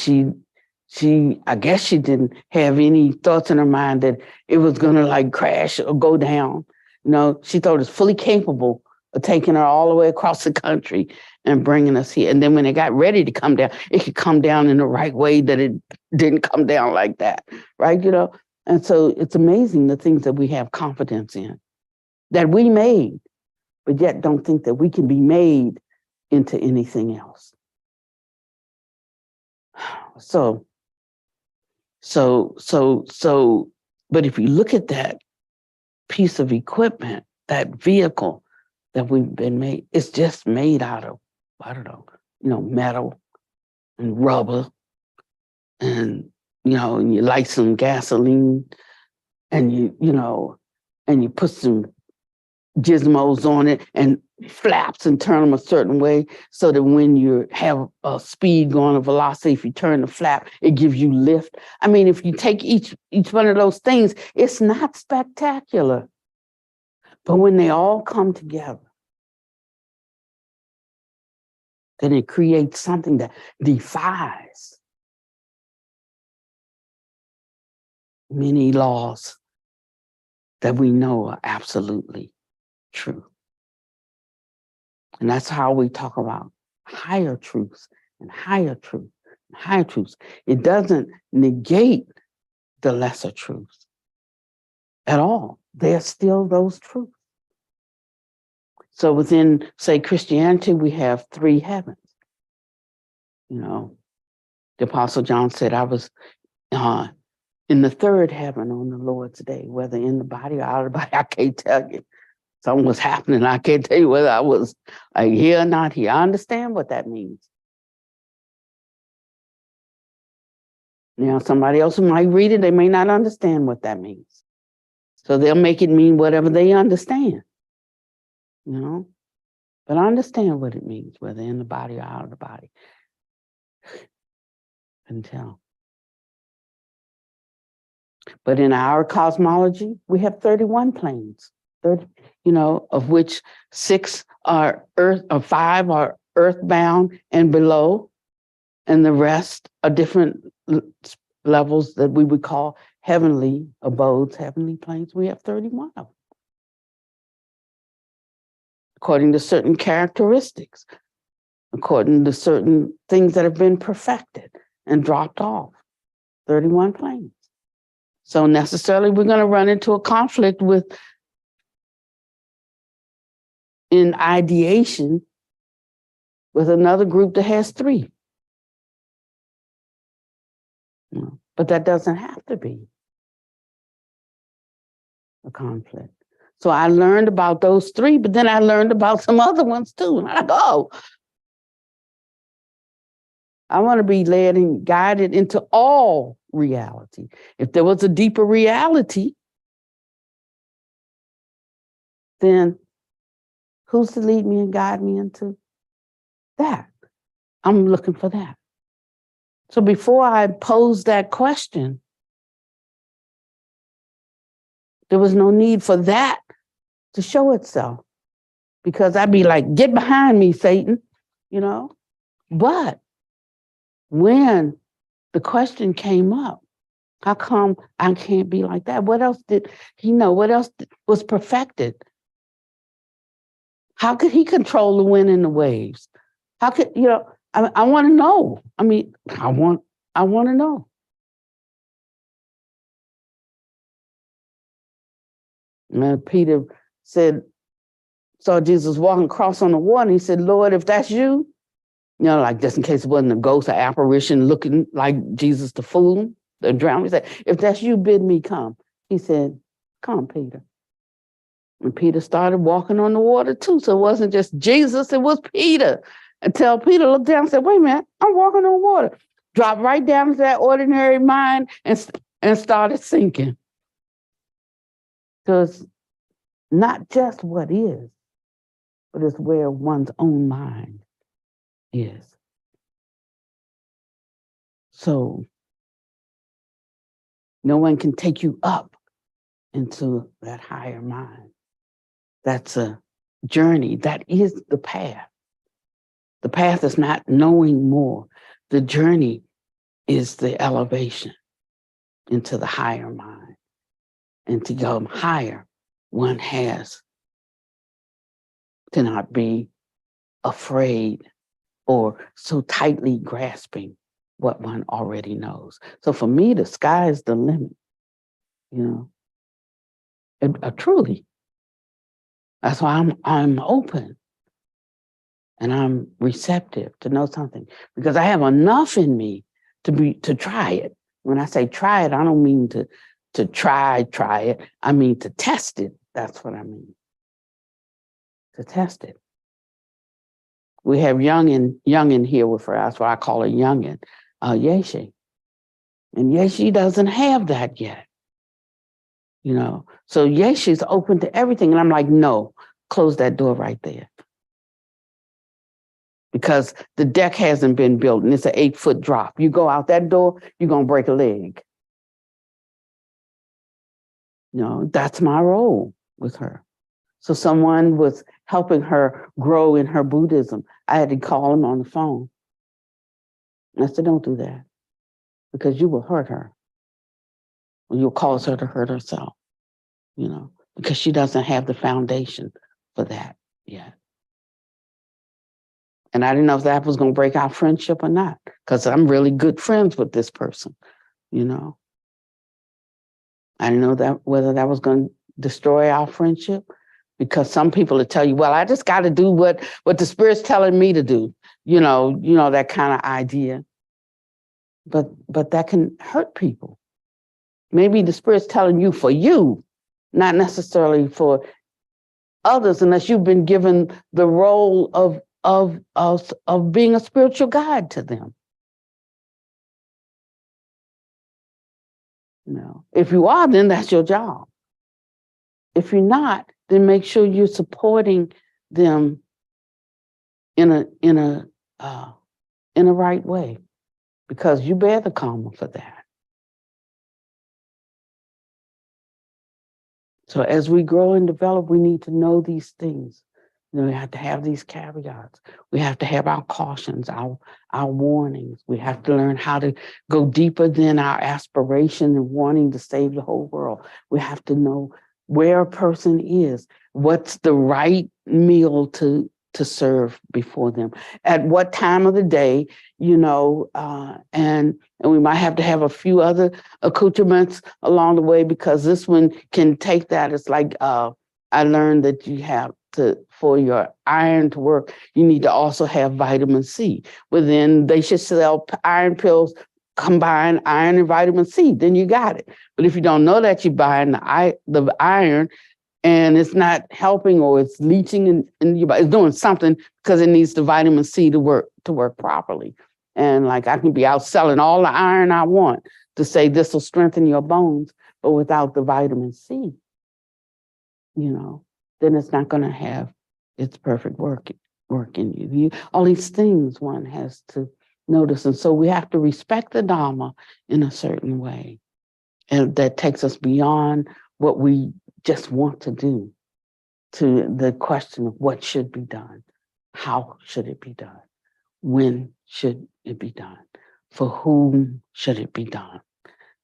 I guess she didn't have any thoughts in her mind that it was going to like crash or go down. You know, she thought it was fully capable of taking her all the way across the country and bringing us here. And then when it got ready to come down, it could come down in the right way that it didn't come down like that, right? You know, and so it's amazing the things that we have confidence in, that we made, but yet don't think that we can be made into anything else. But if you look at that piece of equipment, that vehicle that we've been made, it's just made out of, I don't know, metal and rubber and, and you light some gasoline and you put some gizmos on it and flaps and turn them a certain way so that when you have a speed going, a velocity, if you turn the flap, it gives you lift. I mean, if you take each one of those things, it's not spectacular. But when they all come together, then it creates something that defies many laws that we know are absolutely true. And that's how we talk about higher truths and higher truth and higher truths. It doesn't negate the lesser truths at all. They're still those truths. So within, say, Christianity, we have three heavens. The Apostle John said, I was in the third heaven on the Lord's day, whether in the body or out of the body, I can't tell you. Something was happening. I can't tell you whether I was like here or not here. I understand what that means. Now, somebody else who might read it, they may not understand what that means. So they'll make it mean whatever they understand. But I understand what it means, whether in the body or out of the body. Couldn't tell. But in our cosmology, we have 31 planes. 30, of which 6 are earth, or 5 are earthbound and below, and the rest are different levels that we would call heavenly abodes, heavenly planes. We have 31 of them, according to certain characteristics, according to certain things that have been perfected and dropped off. 31 planes. So necessarily we're going to run into a conflict in ideation with another group that has 3. But that doesn't have to be a conflict. So I learned about those 3, but then I learned about some other ones too. And I go, I want to be led and guided into all reality. If there was a deeper reality, then who's to lead me and guide me into that? I'm looking for that. So before I posed that question, there was no need for that to show itself, because I'd be like, get behind me, Satan, But when the question came up, how come I can't be like that? What else did he know? What else was perfected? How could he control the wind and the waves? How could, I want to know. I mean, I want to know. And Peter saw Jesus walking across on the water. And he said, Lord, if that's you, like just in case it wasn't a ghost or apparition looking like Jesus to fool him, the drown. He said, if that's you, bid me come. He said, come, Peter. And Peter started walking on the water too. So it wasn't just Jesus, it was Peter. Until Peter looked down and said, wait a minute, I'm walking on water. Dropped right down to that ordinary mind and started sinking. So it's not just what is, but it's where one's own mind is. So no one can take you up into that higher mind. That's a journey. That is the path. The path is not knowing more. The journey is the elevation into the higher mind. And to go higher, one has to not be afraid or so tightly grasping what one already knows. So for me, the sky is the limit, you know, truly. That's why I'm open and I'm receptive to know something, because I have enough in me to try it. When I say try it, I don't mean to try it. I mean to test it. That's what I mean. To test it. We have youngin here with her. That's why I call her youngin, Yeshe. And Yeshe doesn't have that yet. You know, so Yeshe's open to everything. And I'm like, no, close that door right there. Because the deck hasn't been built and it's an 8-foot drop. You go out that door, you're going to break a leg. You know, that's my role with her. So someone was helping her grow in her Buddhism. I had to call him on the phone. I said, don't do that, because you will hurt her. Or you'll cause her to hurt herself, you know, because she doesn't have the foundation for that yet. And I didn't know if that was going to break our friendship or not, because I'm really good friends with this person, you know. I didn't know that whether that was going to destroy our friendship, because some people will tell you, well, I just got to do what the Spirit's telling me to do, you know, that kind of idea. But that can hurt people. Maybe the Spirit's telling you for you, not necessarily for others, unless you've been given the role of being a spiritual guide to them. You know, if you are, then that's your job. If you're not, then make sure you're supporting them in a right way, because you bear the karma for that. So as we grow and develop, we need to know these things. You know, we have to have these caveats. We have to have our cautions, our warnings. We have to learn how to go deeper than our aspiration and wanting to save the whole world. We have to know where a person is, what's the right meal to serve before them, at what time of the day, you know, and we might have to have a few other accoutrements along the way, because this one can take that. It's like I learned that you have to, for your iron to work, you need to also have vitamin C. Well, then they should sell iron pills, combine iron and vitamin C, then you got it. But if you don't know that, you're buying the iron and it's not helping, or it's leaching in your body, it's doing something, because it needs the vitamin C to work properly. And like, I can be out selling all the iron I want to say this will strengthen your bones, but without the vitamin C, you know, then it's not going to have its perfect work in you. All these things one has to notice. And so we have to respect the Dharma in a certain way. And that takes us beyond what we just want to do, to the question of what should be done. How should it be done? When should it be done? For whom should it be done?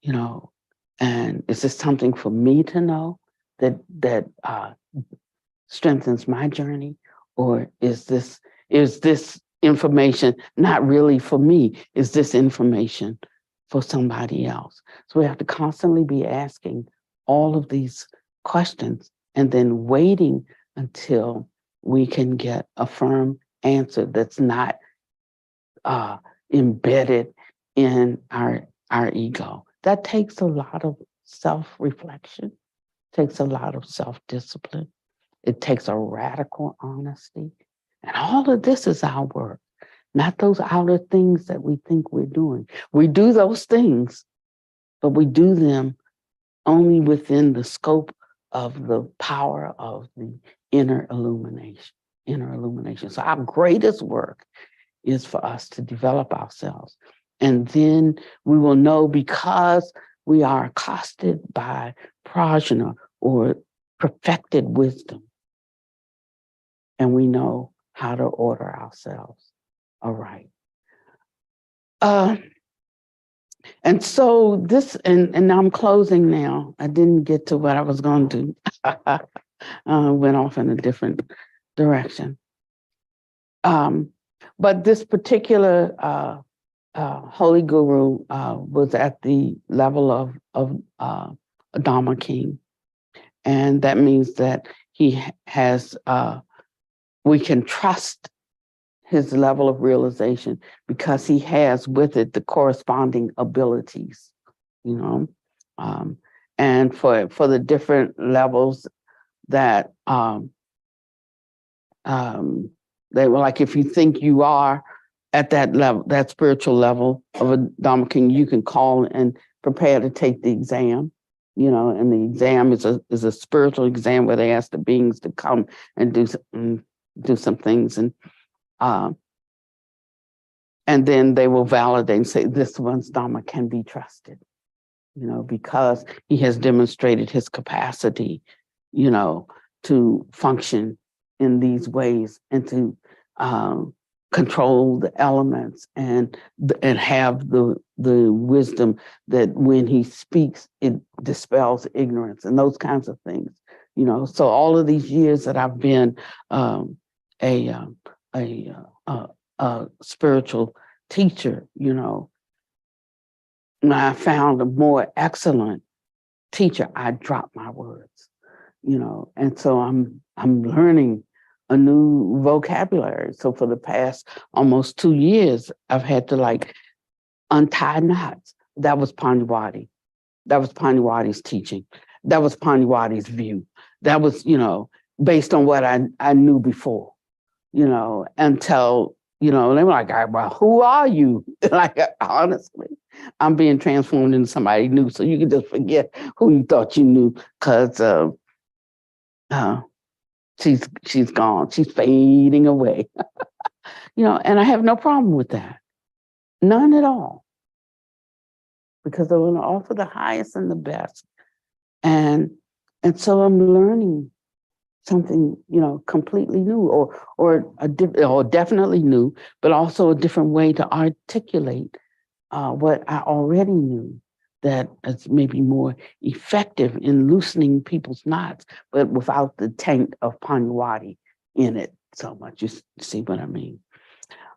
You know, and is this something for me to know that strengthens my journey? Or is this information not really for me? Is this information for somebody else? So we have to constantly be asking all of these questions and then waiting until we can get a firm answer that's not embedded in our ego. That takes a lot of self-reflection, takes a lot of self-discipline. It takes a radical honesty. And all of this is our work, not those outer things that we think we're doing. We do those things, but we do them only within the scope of the power of the inner illumination inner illumination. So our greatest work is for us to develop ourselves. And then we will know, because we are accosted by prajna or perfected wisdom, and we know how to order ourselves aright. And so this, and I'm closing now. I didn't get to what I was going to do. Went off in a different direction. But this particular holy guru was at the level of a Dharma king. And that means that he has, we can trust his level of realization because he has with it the corresponding abilities, you know, and for the different levels that they were like, if you think you are at that level, that spiritual level of a Dharma king, you can call and prepare to take the exam, you know, and the exam is a spiritual exam where they ask the beings to come and do some things, and then they will validate and say, this one's Dharma can be trusted, you know, because he has demonstrated his capacity, you know, to function in these ways and to control the elements and have the wisdom that when he speaks, it dispels ignorance and those kinds of things, you know. So all of these years that I've been a spiritual teacher, you know, when I found a more excellent teacher, I dropped my words, you know, and so I'm learning a new vocabulary. So for the past almost 2 years, I've had to like untie knots. That was Panyawadi. That was Panyawadi's teaching. That was Panyawadi's view. That was, you know, based on what I knew before, you know, until, you know, they were like, well, who are you? Like, honestly, I'm being transformed into somebody new. So you can just forget who you thought you knew, because she's gone. She's fading away. You know, and I have no problem with that. None at all. Because they want to offer the highest and the best. And so I'm learning something, you know, completely new, or definitely new, but also a different way to articulate what I already knew, that is maybe more effective in loosening people's knots, but without the taint of Panyawadi in it so much. You see what I mean?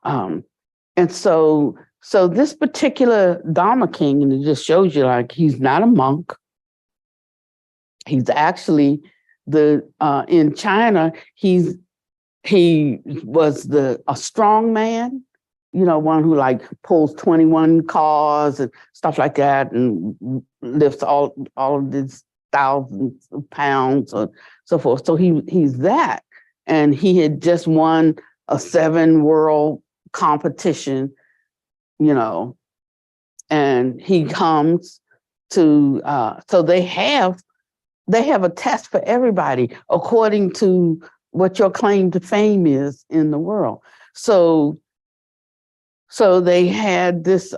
And so this particular Dharma king, and it just shows you, like, he's not a monk. He's actually in China, he was a strong man, you know, one who like pulls 21 cars and stuff like that, and lifts all of these thousands of pounds or so forth. So he's that, and he had just won a 7 world competition, you know, and he comes to so they have a test for everybody according to what your claim to fame is in the world. So they had this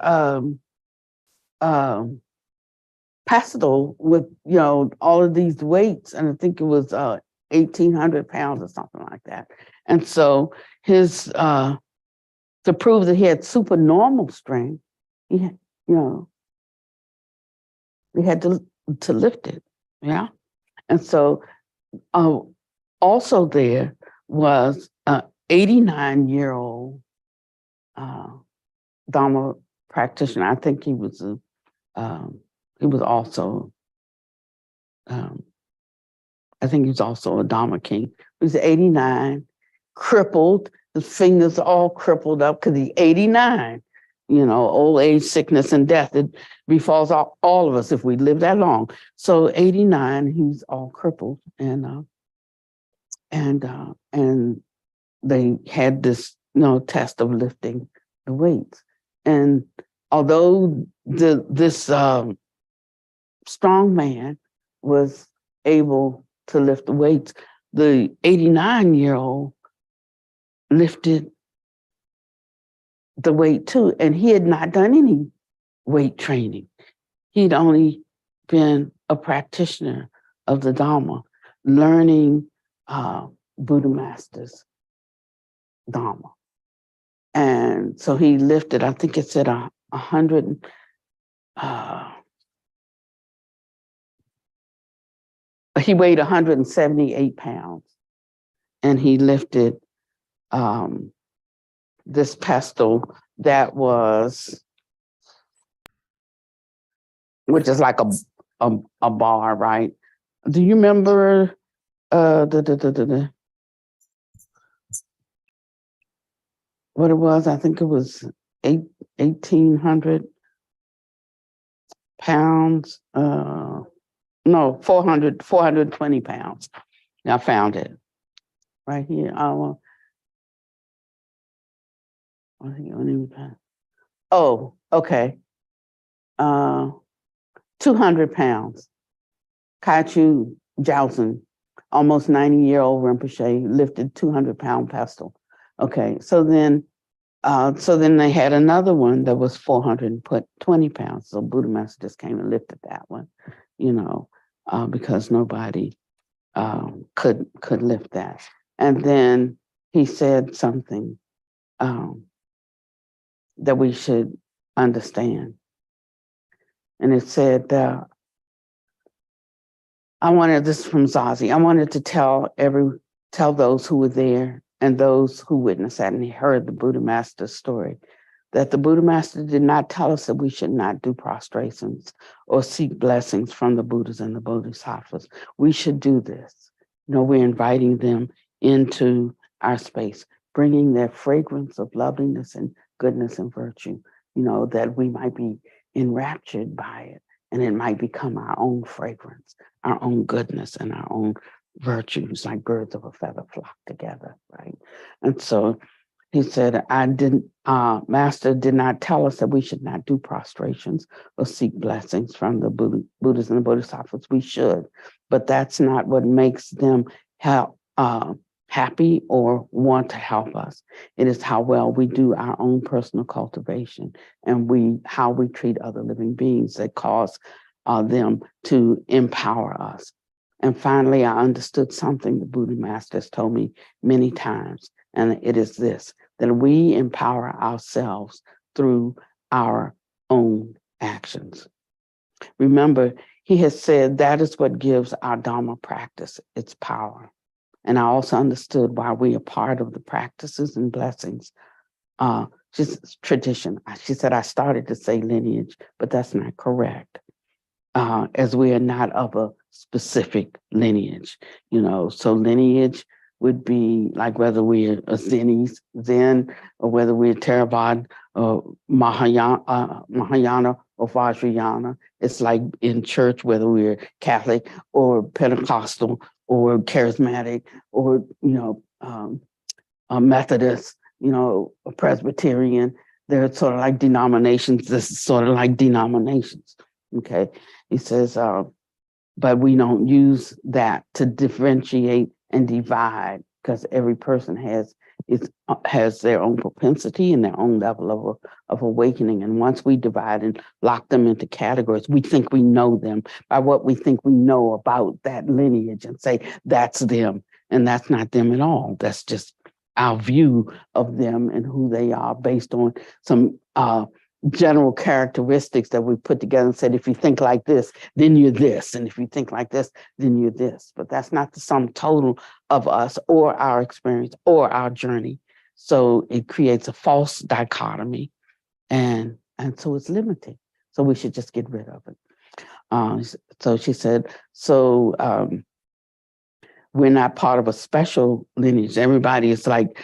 pestle with, you know, all of these weights, and I think it was 1,800 pounds or something like that. And so his to prove that he had supernormal strength, he had, you know, he had to lift it, yeah. And so also there was an 89-year-old Dharma practitioner. I think he was also a Dharma king. He was 89, crippled, his fingers all crippled up because he's 89. You know, old age, sickness, and death, it befalls all of us if we live that long. So 89, he's all crippled, and they had this, you know, test of lifting the weights. And although this strong man was able to lift the weights, the 89-year-old lifted the weight too. And he had not done any weight training. He'd only been a practitioner of the Dharma, learning Buddha Master's Dharma. And so he lifted, I think it said 100, he weighed 178 pounds. And he lifted this pestle that was, which is like a bar, right? Do you remember what it was? I think it was 1,800 pounds. No, 420 pounds. I found it right here. Oh, okay. 200 pounds. Kaichu Joustin, almost 90-year-old Rinpoche, lifted 200-pound pestle. Okay, so then they had another one that was 420 pounds. So Buddha Master just came and lifted that one, because nobody could lift that. And then he said something that we should understand. And it said, this is from Zazi, I wanted to tell those who were there and those who witnessed that and heard the Buddha Master's story, that the Buddha Master did not tell us that we should not do prostrations or seek blessings from the Buddhas and the Bodhisattvas. We should do this. We're inviting them into our space, bringing their fragrance of loveliness and goodness and virtue, that we might be enraptured by it, and it might become our own fragrance, our own goodness, and our own virtues, like birds of a feather flock together, right? And so he said, Master did not tell us that we should not do prostrations or seek blessings from the Buddhas and the Bodhisattvas. We should, but that's not what makes them happy or want to help us. It is how well we do our own personal cultivation and how we treat other living beings that cause them to empower us. And finally, I understood something the Buddha Master has told me many times, and it is this, that we empower ourselves through our own actions. Remember, he has said that is what gives our Dharma practice its power. And I also understood why we are part of the practices and blessings. Just tradition. She said, I started to say lineage, but that's not correct. As we are not of a specific lineage, so lineage would be like whether we're a Zen, or whether we're Theravada, or Mahayana or Vajrayana. It's like in church, whether we're Catholic or Pentecostal or Charismatic or, a Methodist, a Presbyterian. They're sort of like denominations. This is sort of like denominations. Okay. He says, but we don't use that to differentiate and divide, because every person has their own propensity and their own level of awakening. And once we divide and lock them into categories, we think we know them by what we think we know about that lineage and say, that's them. And that's not them at all. That's just our view of them and who they are based on some general characteristics that we put together and said, if you think like this, then you're this. And if you think like this, then you're this. But that's not the sum total of us or our experience or our journey. So it creates a false dichotomy. And so it's limiting. So we should just get rid of it. So she said, we're not part of a special lineage. Everybody is like,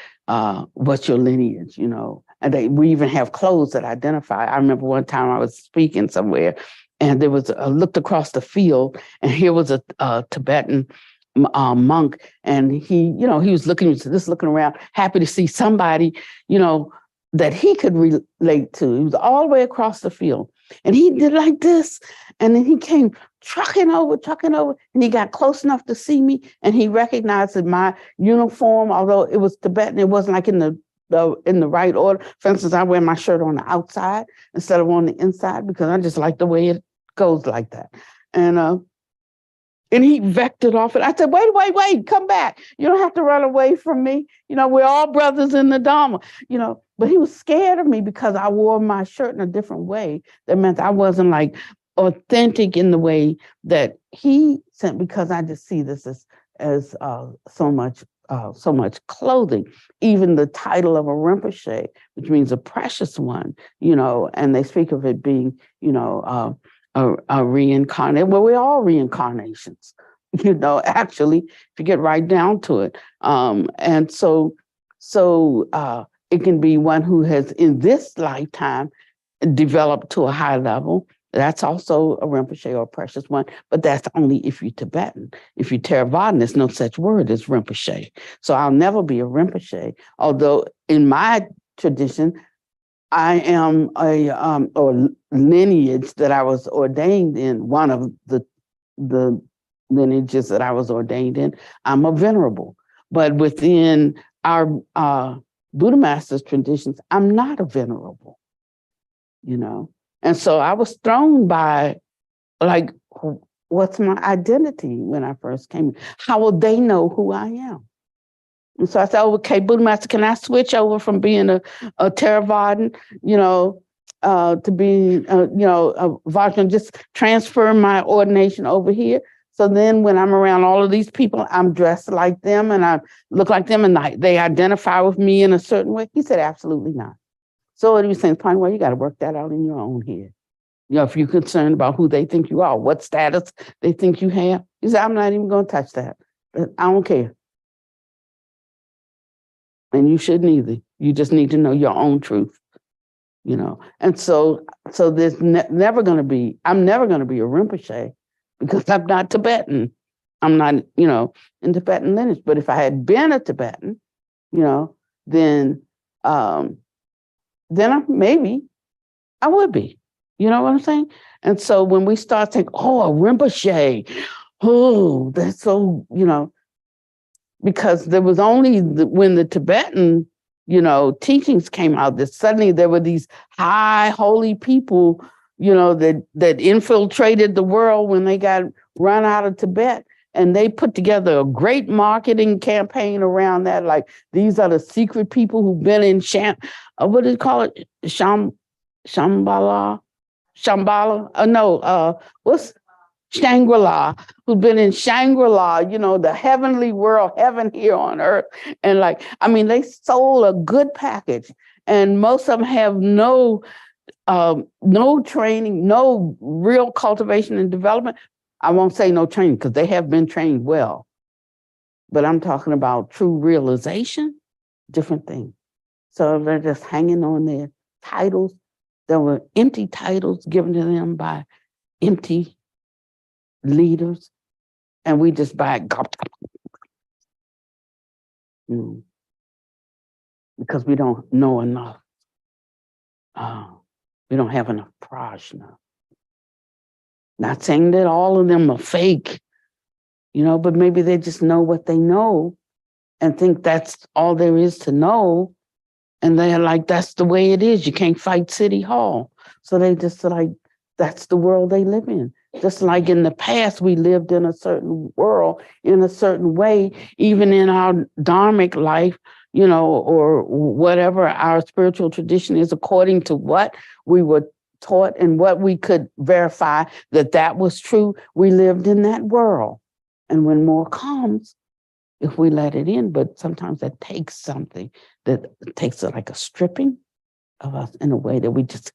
what's your lineage, And we even have clothes that identify. I remember one time I was speaking somewhere, and there was looked across the field, and here was a Tibetan monk, and he was looking around, happy to see somebody, that he could relate to. He was all the way across the field, And he did like this. And then he came trucking over, and he got close enough to see me. And he recognized that my uniform, although it was Tibetan, it wasn't like in the right order. For instance, I wear my shirt on the outside instead of on the inside because I just like the way it goes like that. And he vectored off it. I said, wait, come back. You don't have to run away from me. We're all brothers in the Dharma, but he was scared of me because I wore my shirt in a different way. That meant I wasn't like authentic in the way that he sent, because I just see this as so much clothing. Even the title of a Rinpoche, which means a precious one, and they speak of it being, a reincarnate. Well, we're all reincarnations, actually, if you get right down to it. And so it can be one who has in this lifetime developed to a high level. That's also a Rinpoche or a precious one, but that's only if you're Tibetan. If you're Theravadan, there's no such word as Rinpoche. So I'll never be a Rinpoche, although in my tradition, I am or lineage that I was ordained in, one of the lineages that I was ordained in, I'm a venerable. But within our Buddha Master's traditions, I'm not a venerable, And so I was thrown by, like, what's my identity when I first came? How will they know who I am? And so I said, okay, Buddha Master, can I switch over from being a Theravadan, to being, a Vajrayana, just transfer my ordination over here? So then when I'm around all of these people, I'm dressed like them and I look like them and they identify with me in a certain way. He said, absolutely not. So what he was saying, well, you got to work that out in your own head. If you're concerned about who they think you are, what status they think you have. He said, I'm not even going to touch that. I don't care. And you shouldn't either. You just need to know your own truth, And so there's never going to be, I'm never going to be a Rinpoche because I'm not Tibetan. I'm not, in Tibetan lineage. But if I had been a Tibetan, then maybe I would be. You know what I'm saying? And so when we start saying, oh, a Rinpoche, oh, that's so, because there was only when the Tibetan, teachings came out that suddenly there were these high holy people, that infiltrated the world when they got run out of Tibet. And they put together a great marketing campaign around that. Like, these are the secret people who've been in what do you call it? Shambhala? What's Shangri-La, who've been in Shangri-La, the heavenly world, heaven here on earth. And they sold a good package. And most of them have no training, no real cultivation and development. I won't say no training because they have been trained well. But I'm talking about true realization, different thing. So they're just hanging on their titles. There were empty titles given to them by empty leaders, and we just buy it because we don't know enough. We don't have enough prajna. Not saying that all of them are fake, but maybe they just know what they know and think that's all there is to know. And they're like, that's the way it is. You can't fight City Hall. So they just like, that's the world they live in. Just like in the past, we lived in a certain world, in a certain way, even in our dharmic life, or whatever our spiritual tradition is, according to what we were taught and what we could verify that was true, we lived in that world. And when more comes, if we let it in, but sometimes that takes something that takes like a stripping of us in a way that we just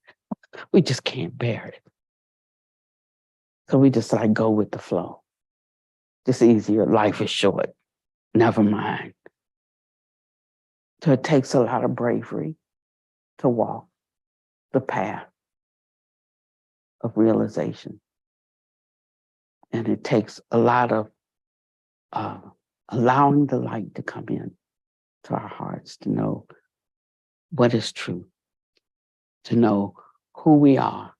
can't bear it. So we just like go with the flow. Just easier. Life is short. Never mind. So it takes a lot of bravery to walk the path of realization. And it takes a lot of allowing the light to come in to our hearts, to know what is true, to know who we are,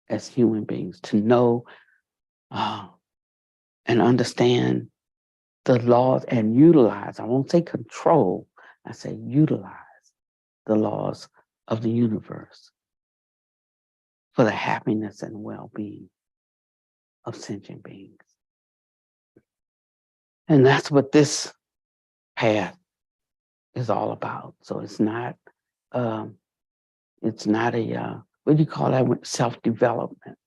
as human beings, to know and understand the laws and utilize, I won't say control, I say utilize the laws of the universe for the happiness and well-being of sentient beings. And that's what this path is all about. So it's not a, what do you call that, self-development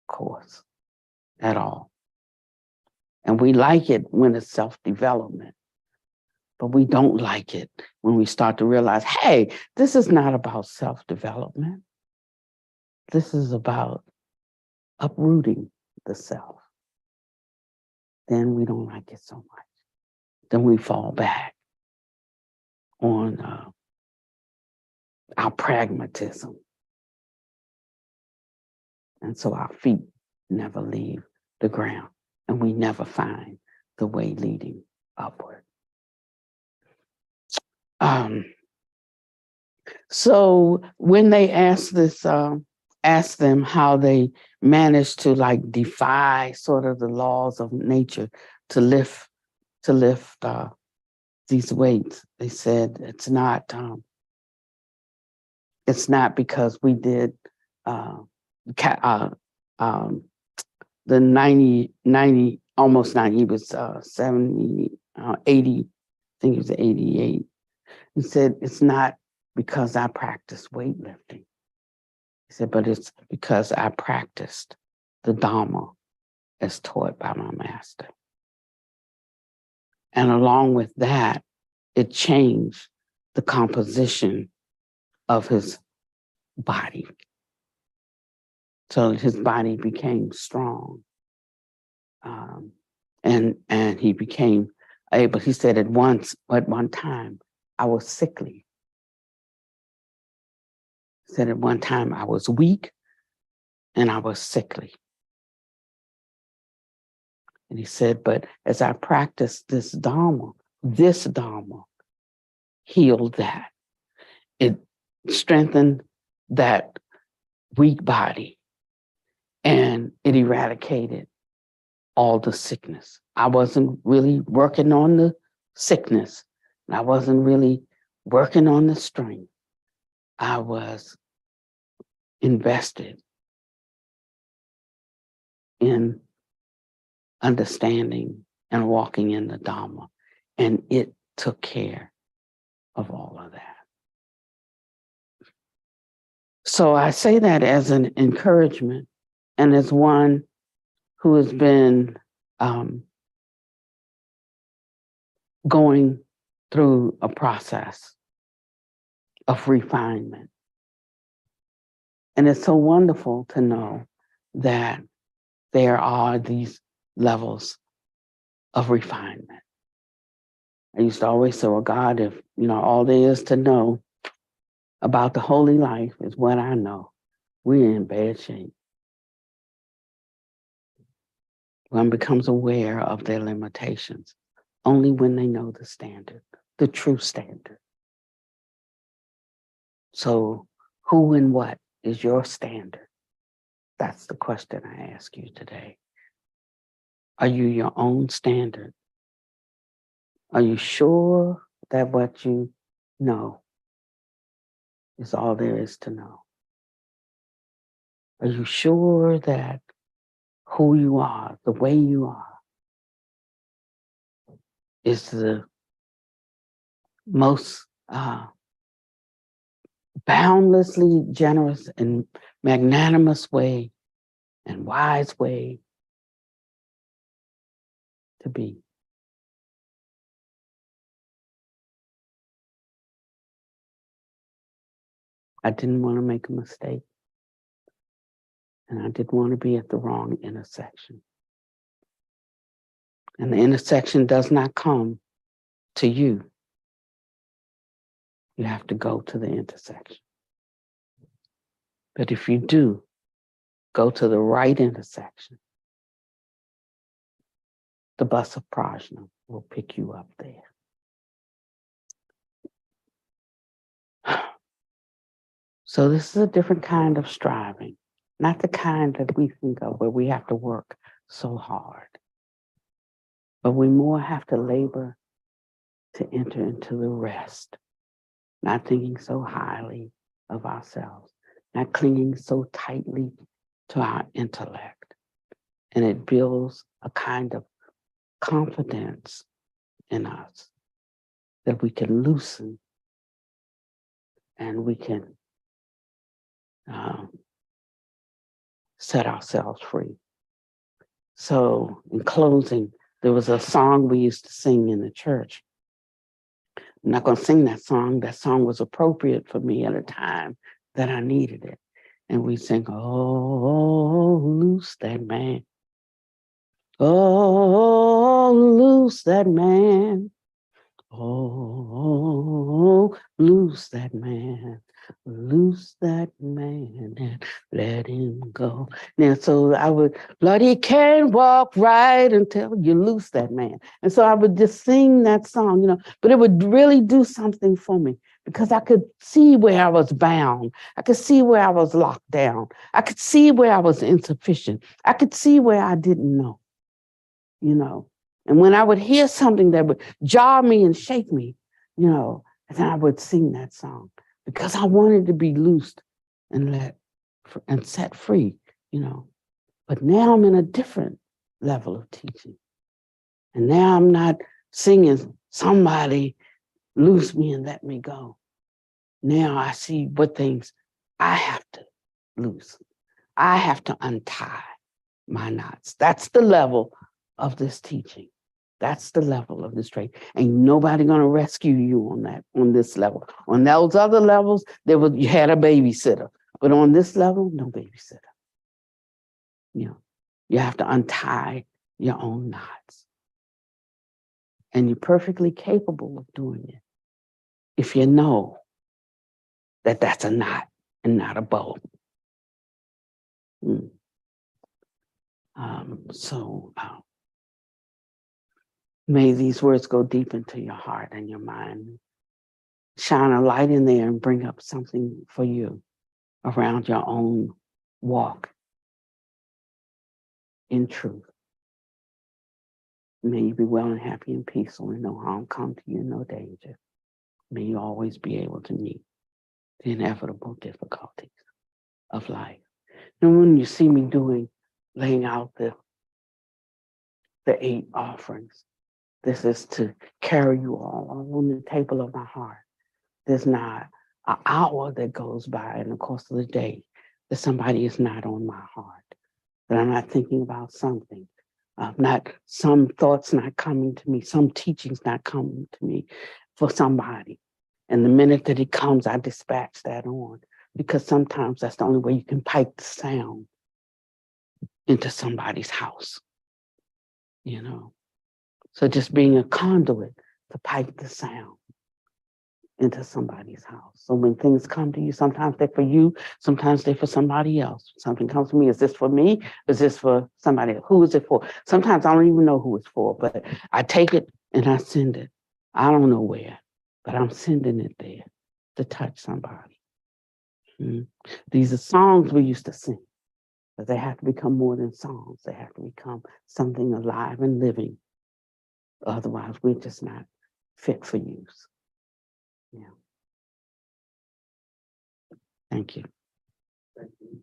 course at all. And we like it when it's self-development, but we don't like it when we start to realize, hey, this is not about self-development. This is about uprooting the self. Then we don't like it so much. Then we fall back on our pragmatism. And so our feet never leave the ground, and we never find the way leading upward. So when they asked them how they managed to like defy sort of the laws of nature to lift these weights, they said it's not because we did the 90, almost 90, he was 70, 80, I think he was 88. He said, it's not because I practiced weightlifting. He said, but it's because I practiced the Dharma as taught by my master. And along with that, it changed the composition of his body. So his body became strong. And he became able, he said at one time, I was sickly. He said at one time I was weak and I was sickly. And he said, but as I practiced this Dharma healed that. It strengthened that weak body and it eradicated all the sickness. I wasn't really working on the sickness. I wasn't really working on the strength. I was invested in understanding and walking in the Dharma, and it took care of all of that. So I say that as an encouragement and as one who has been going through a process of refinement. And it's so wonderful to know that there are these levels of refinement. I used to always say, well, God, if all there is to know about the holy life is what I know, we're in bad shape. One becomes aware of their limitations only when they know the standard, the true standard. So who and what is your standard? That's the question I ask you today. Are you your own standard? Are you sure that what you know is all there is to know? Are you sure that who you are, the way you are, is the most boundlessly generous and magnanimous way and wise way to be? I didn't want to make a mistake. And I didn't want to be at the wrong intersection. And the intersection does not come to you. You have to go to the intersection. But if you do, go to the right intersection, the bus of Prajna will pick you up there. So this is a different kind of striving. not the kind that we think of where we have to work so hard, but we more have to labor to enter into the rest, not thinking so highly of ourselves, not clinging so tightly to our intellect. And it builds a kind of confidence in us that we can loosen and we can set ourselves free. So in closing, there was a song we used to sing in the church. I'm not going to sing that song. That song was appropriate for me at a time that I needed it. And we sing, oh, loose that man. Oh, loose that man. Oh, loose that man. Loose that man and let him go. Now, so I would, Lord, he can't walk right until you loose that man. And so I would just sing that song, but it would really do something for me because I could see where I was bound. I could see where I was locked down. I could see where I was insufficient. I could see where I didn't know, And when I would hear something that would jar me and shake me, then I would sing that song because I wanted to be loosed and set free, But now I'm in a different level of teaching. And now I'm not singing, somebody loose me and let me go. Now I see what things I have to loose. I have to untie my knots. That's the level of this teaching. That's the level of this training. Ain't nobody gonna rescue you on this level. On those other levels, you had a babysitter. But on this level, no babysitter. You have to untie your own knots. And you're perfectly capable of doing it if you know that that's a knot and not a bow. May these words go deep into your heart and your mind. Shine a light in there and bring up something for you around your own walk in truth. May you be well and happy and peaceful and no harm come to you, no danger. May you always be able to meet the inevitable difficulties of life. And when you see me laying out the 8 offerings, this is to carry you all on the table of my heart. There's not an hour that goes by in the course of the day that somebody is not on my heart, that I'm not thinking about something, some thoughts not coming to me, some teachings not coming to me for somebody. And the minute that it comes, I dispatch that on, because sometimes that's the only way you can pipe the sound into somebody's house, So just being a conduit to pipe the sound into somebody's house. So when things come to you, sometimes they're for you, sometimes they're for somebody else. Something comes to me, is this for me? Is this for somebody else? Who is it for? Sometimes I don't even know who it's for, but I take it and I send it. I don't know where, but I'm sending it there to touch somebody. These are songs we used to sing, but they have to become more than songs. They have to become something alive and living. Otherwise, we're just not fit for use. Yeah. Thank you. Thank you.